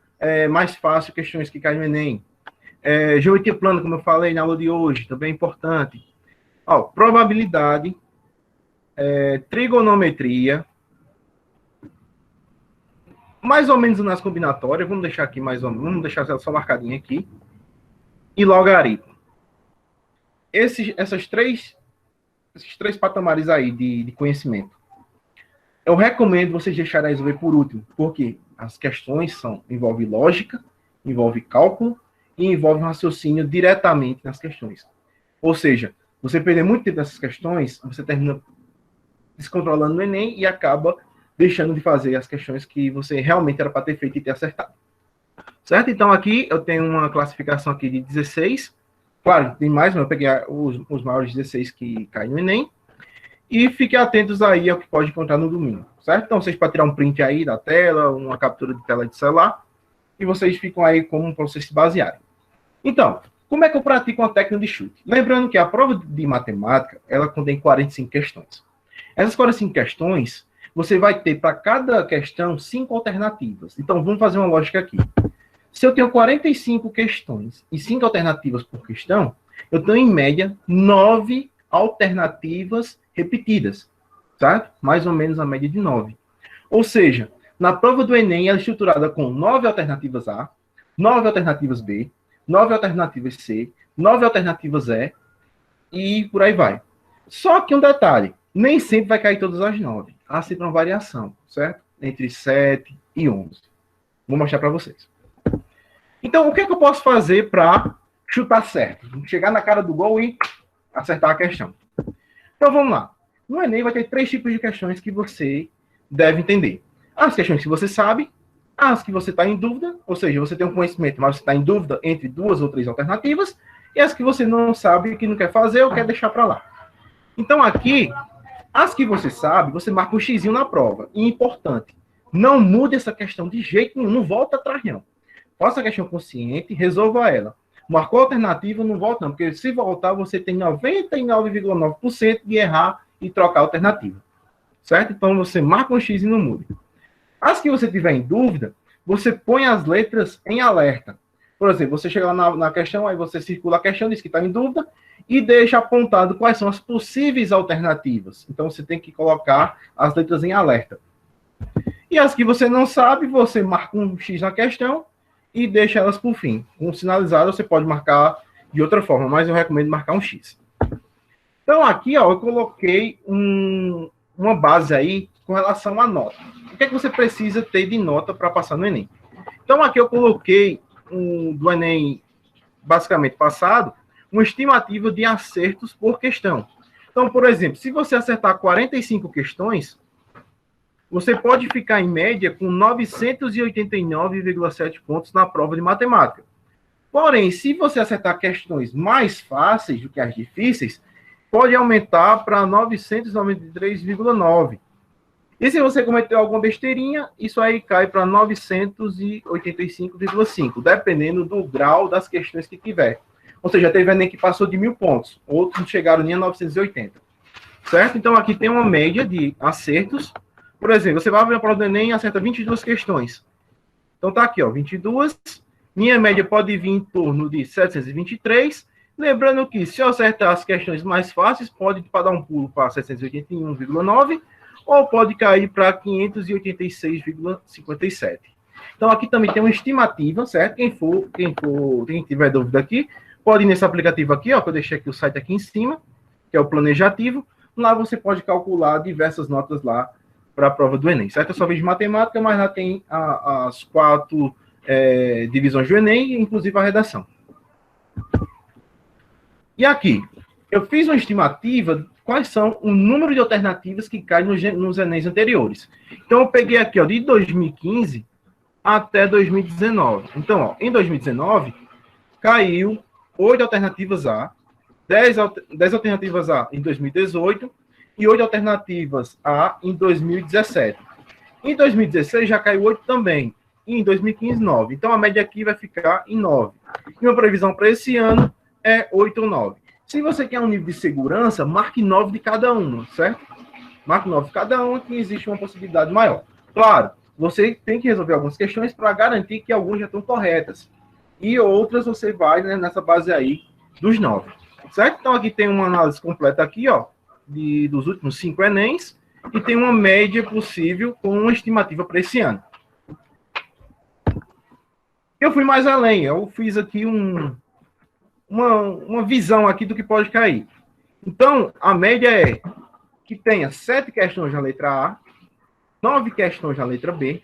mais fácil questões que caem no Enem. Geometria plana, como eu falei na aula de hoje, também é importante. Ó, probabilidade, trigonometria, mais ou menos nas combinatórias, vamos deixar aqui mais ou menos, vamos deixar só marcadinha aqui, e logaritmo. Esses três patamares aí de conhecimento, eu recomendo vocês deixarem a resolver por último, porque as questões envolvem lógica, envolve cálculo e envolve raciocínio diretamente nas questões. Ou seja, você perder muito tempo nessas questões, você termina descontrolando no Enem e acaba deixando de fazer as questões que você realmente era para ter feito e ter acertado. Certo? Então, aqui eu tenho uma classificação aqui de 16. Claro, tem mais, mas eu peguei os maiores 16 que caem no Enem. E fiquem atentos aí ao que pode encontrar no domingo. Certo? Então, vocês podem tirar um print aí da tela, uma captura de tela de celular, e vocês ficam aí como para vocês se basearem. Então, como é que eu pratico uma técnica de chute? Lembrando que a prova de matemática, ela contém 45 questões. Essas 45 questões, você vai ter para cada questão 5 alternativas. Então, vamos fazer uma lógica aqui. Se eu tenho 45 questões e 5 alternativas por questão, eu tenho, em média, 9 alternativas repetidas. Certo? Mais ou menos a média de 9. Ou seja, na prova do Enem, ela é estruturada com 9 alternativas A, 9 alternativas B, 9 alternativas C, 9 alternativas E, e por aí vai. Só que um detalhe, nem sempre vai cair todas as 9. Há sempre uma variação, certo? Entre 7 e 11. Vou mostrar para vocês. Então, o que é que eu posso fazer para chutar certo? Chegar na cara do gol e acertar a questão. Então, vamos lá. No Enem vai ter 3 tipos de questões que você deve entender. As questões que você sabe, as que você está em dúvida, ou seja, você tem um conhecimento, mas você está em dúvida entre 2 ou 3 alternativas, e as que você não sabe, que não quer fazer ou quer deixar para lá. Então, aqui, as que você sabe, você marca um xizinho na prova. E importante, não mude essa questão de jeito nenhum, não volta atrás, não. faça a questão consciente, resolva ela. Marcou a alternativa, não volta não, porque se voltar, você tem 99,9% de errar e trocar a alternativa. Certo? Então, você marca um X e não muda. As que você tiver em dúvida, você põe as letras em alerta. Por exemplo, você chega lá na questão, aí você circula a questão, diz que está em dúvida, e deixa apontado quais são as possíveis alternativas. Então, você tem que colocar as letras em alerta. E as que você não sabe, você marca um X na questão e deixa elas por fim. Com sinalizado, você pode marcar de outra forma, mas eu recomendo marcar um X. Então, aqui, ó, eu coloquei uma base aí com relação à nota. O que é que você precisa ter de nota para passar no Enem? Então, aqui eu coloquei do Enem, basicamente passado, uma estimativa de acertos por questão. Então, por exemplo, se você acertar 45 questões, você pode ficar em média com 989,7 pontos na prova de matemática. Porém, se você acertar questões mais fáceis do que as difíceis, pode aumentar para 993,9. E se você cometeu alguma besteirinha, isso aí cai para 985,5, dependendo do grau das questões que tiver. Ou seja, teve Enem que passou de 1.000 pontos, outros não chegaram nem a 980. Certo? Então, aqui tem uma média de acertos. Por exemplo, você vai abrir a prova do Enem e acerta 22 questões. Então, tá aqui, ó, 22. Minha média pode vir em torno de 723. Lembrando que, se eu acertar as questões mais fáceis, pode dar um pulo para 781,9 ou pode cair para 586,57. Então, aqui também tem uma estimativa, certo? Quem tiver dúvida aqui, pode ir nesse aplicativo aqui, ó, que eu deixei aqui o site aqui em cima, que é o Planejativo. Lá você pode calcular diversas notas lá para a prova do Enem, certo? Eu só vejo matemática, mas lá tem as 4 divisões do Enem, inclusive a redação. E aqui, eu fiz uma estimativa quais são o número de alternativas que caem nos Enems anteriores. Então, eu peguei aqui, ó, de 2015 até 2019. Então, ó, em 2019, caiu 8 alternativas A, 10 alternativas A em 2018 e 8 alternativas A em 2017. Em 2016 já caiu 8 também. E em 2015, 9. Então, a média aqui vai ficar em 9. E uma previsão para esse ano é 8 ou 9. Se você quer um nível de segurança, marque 9 de cada uma, certo? Marque 9 de cada uma, que existe uma possibilidade maior. Claro, você tem que resolver algumas questões para garantir que algumas já estão corretas. E outras você vai, né, nessa base aí dos 9. Certo? Então, aqui tem uma análise completa aqui, ó, dos últimos 5 Enems, e tem uma média possível com uma estimativa para esse ano. Eu fui mais além, eu fiz aqui uma visão aqui do que pode cair. Então, a média é que tenha 7 questões na letra A, 9 questões na letra B,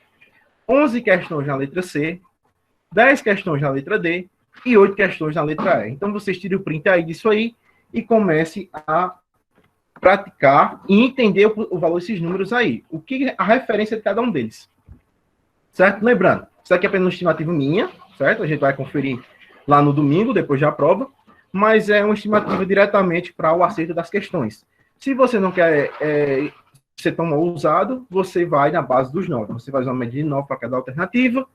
11 questões na letra C, 10 questões na letra D e 8 questões na letra E. Então, vocês tirem o print aí disso aí e comece a praticar e entender o valor desses números aí. O que é a referência de cada um deles. Certo? Lembrando, isso aqui é apenas uma estimativa minha, certo? A gente vai conferir lá no domingo, depois da prova, mas é uma estimativa diretamente para o acerto das questões. Se você não quer ser tão ousado, você vai na base dos 9. Você faz uma média de 9 para cada alternativa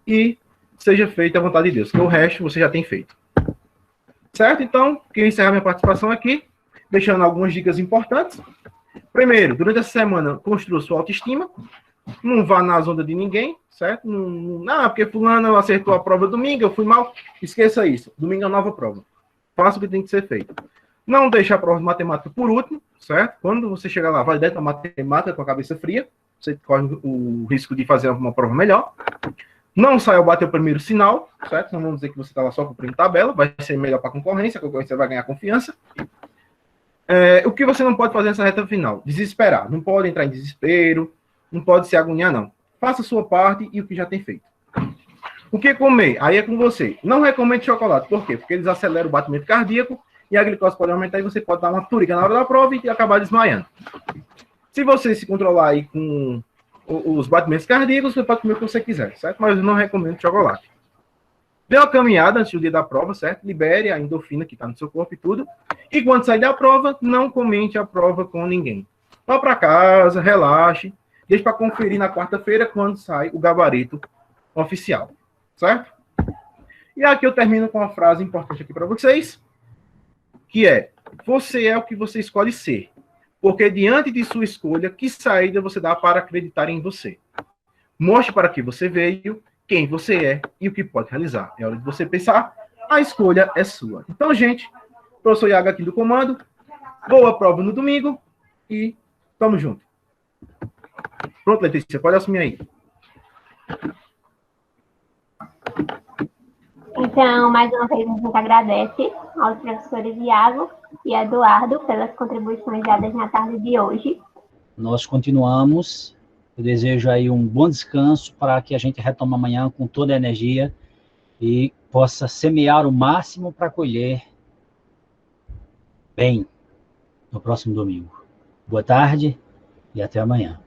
e seja feita a vontade de Deus, que o resto você já tem feito. Certo? Então, quero encerrar minha participação aqui, deixando algumas dicas importantes. Primeiro, durante essa semana, construa sua autoestima. Não vá nas ondas de ninguém, certo? Não, porque fulano acertou a prova domingo, eu fui mal. Esqueça isso. Domingo é uma nova prova. Faça o que tem que ser feito. Não deixe a prova de matemática por último, certo? Quando você chegar lá, vai dentro da matemática com a cabeça fria. Você corre o risco de fazer uma prova melhor. Não saia ao bater o primeiro sinal, certo? Não vamos dizer que você está lá só cumprindo tabela. Vai ser melhor para a concorrência vai ganhar confiança. O que você não pode fazer nessa reta final? Desesperar. Não pode entrar em desespero. Não pode se agoniar, não. Faça a sua parte e o que já tem feito. O que comer? Aí é com você. Não recomendo chocolate. Por quê? Porque eles aceleram o batimento cardíaco e a glicose pode aumentar e você pode dar uma túrica na hora da prova e acabar desmaiando. Se você se controlar aí com os batimentos cardíacos, você pode comer o que você quiser, certo? Mas eu não recomendo chocolate. Dê uma caminhada antes do dia da prova, certo? Libere a endorfina que está no seu corpo e tudo. E quando sair da prova, não comente a prova com ninguém. Vá para casa, relaxe. Deixa para conferir na quarta-feira, quando sai o gabarito oficial. Certo? E aqui eu termino com uma frase importante aqui para vocês, que é: você é o que você escolhe ser, porque diante de sua escolha, que saída você dá para acreditar em você? Mostre para que você veio, quem você é e o que pode realizar. É hora de você pensar, a escolha é sua. Então, gente, professor Iago aqui do comando, boa prova no domingo e tamo junto. Pronto, Letícia, pode assumir aí. Então, mais uma vez, a gente agradece aos professores Iago e Eduardo pelas contribuições dadas na tarde de hoje. Nós continuamos. Eu desejo aí um bom descanso para que a gente retome amanhã com toda a energia e possa semear o máximo para colher bem no próximo domingo. Boa tarde e até amanhã.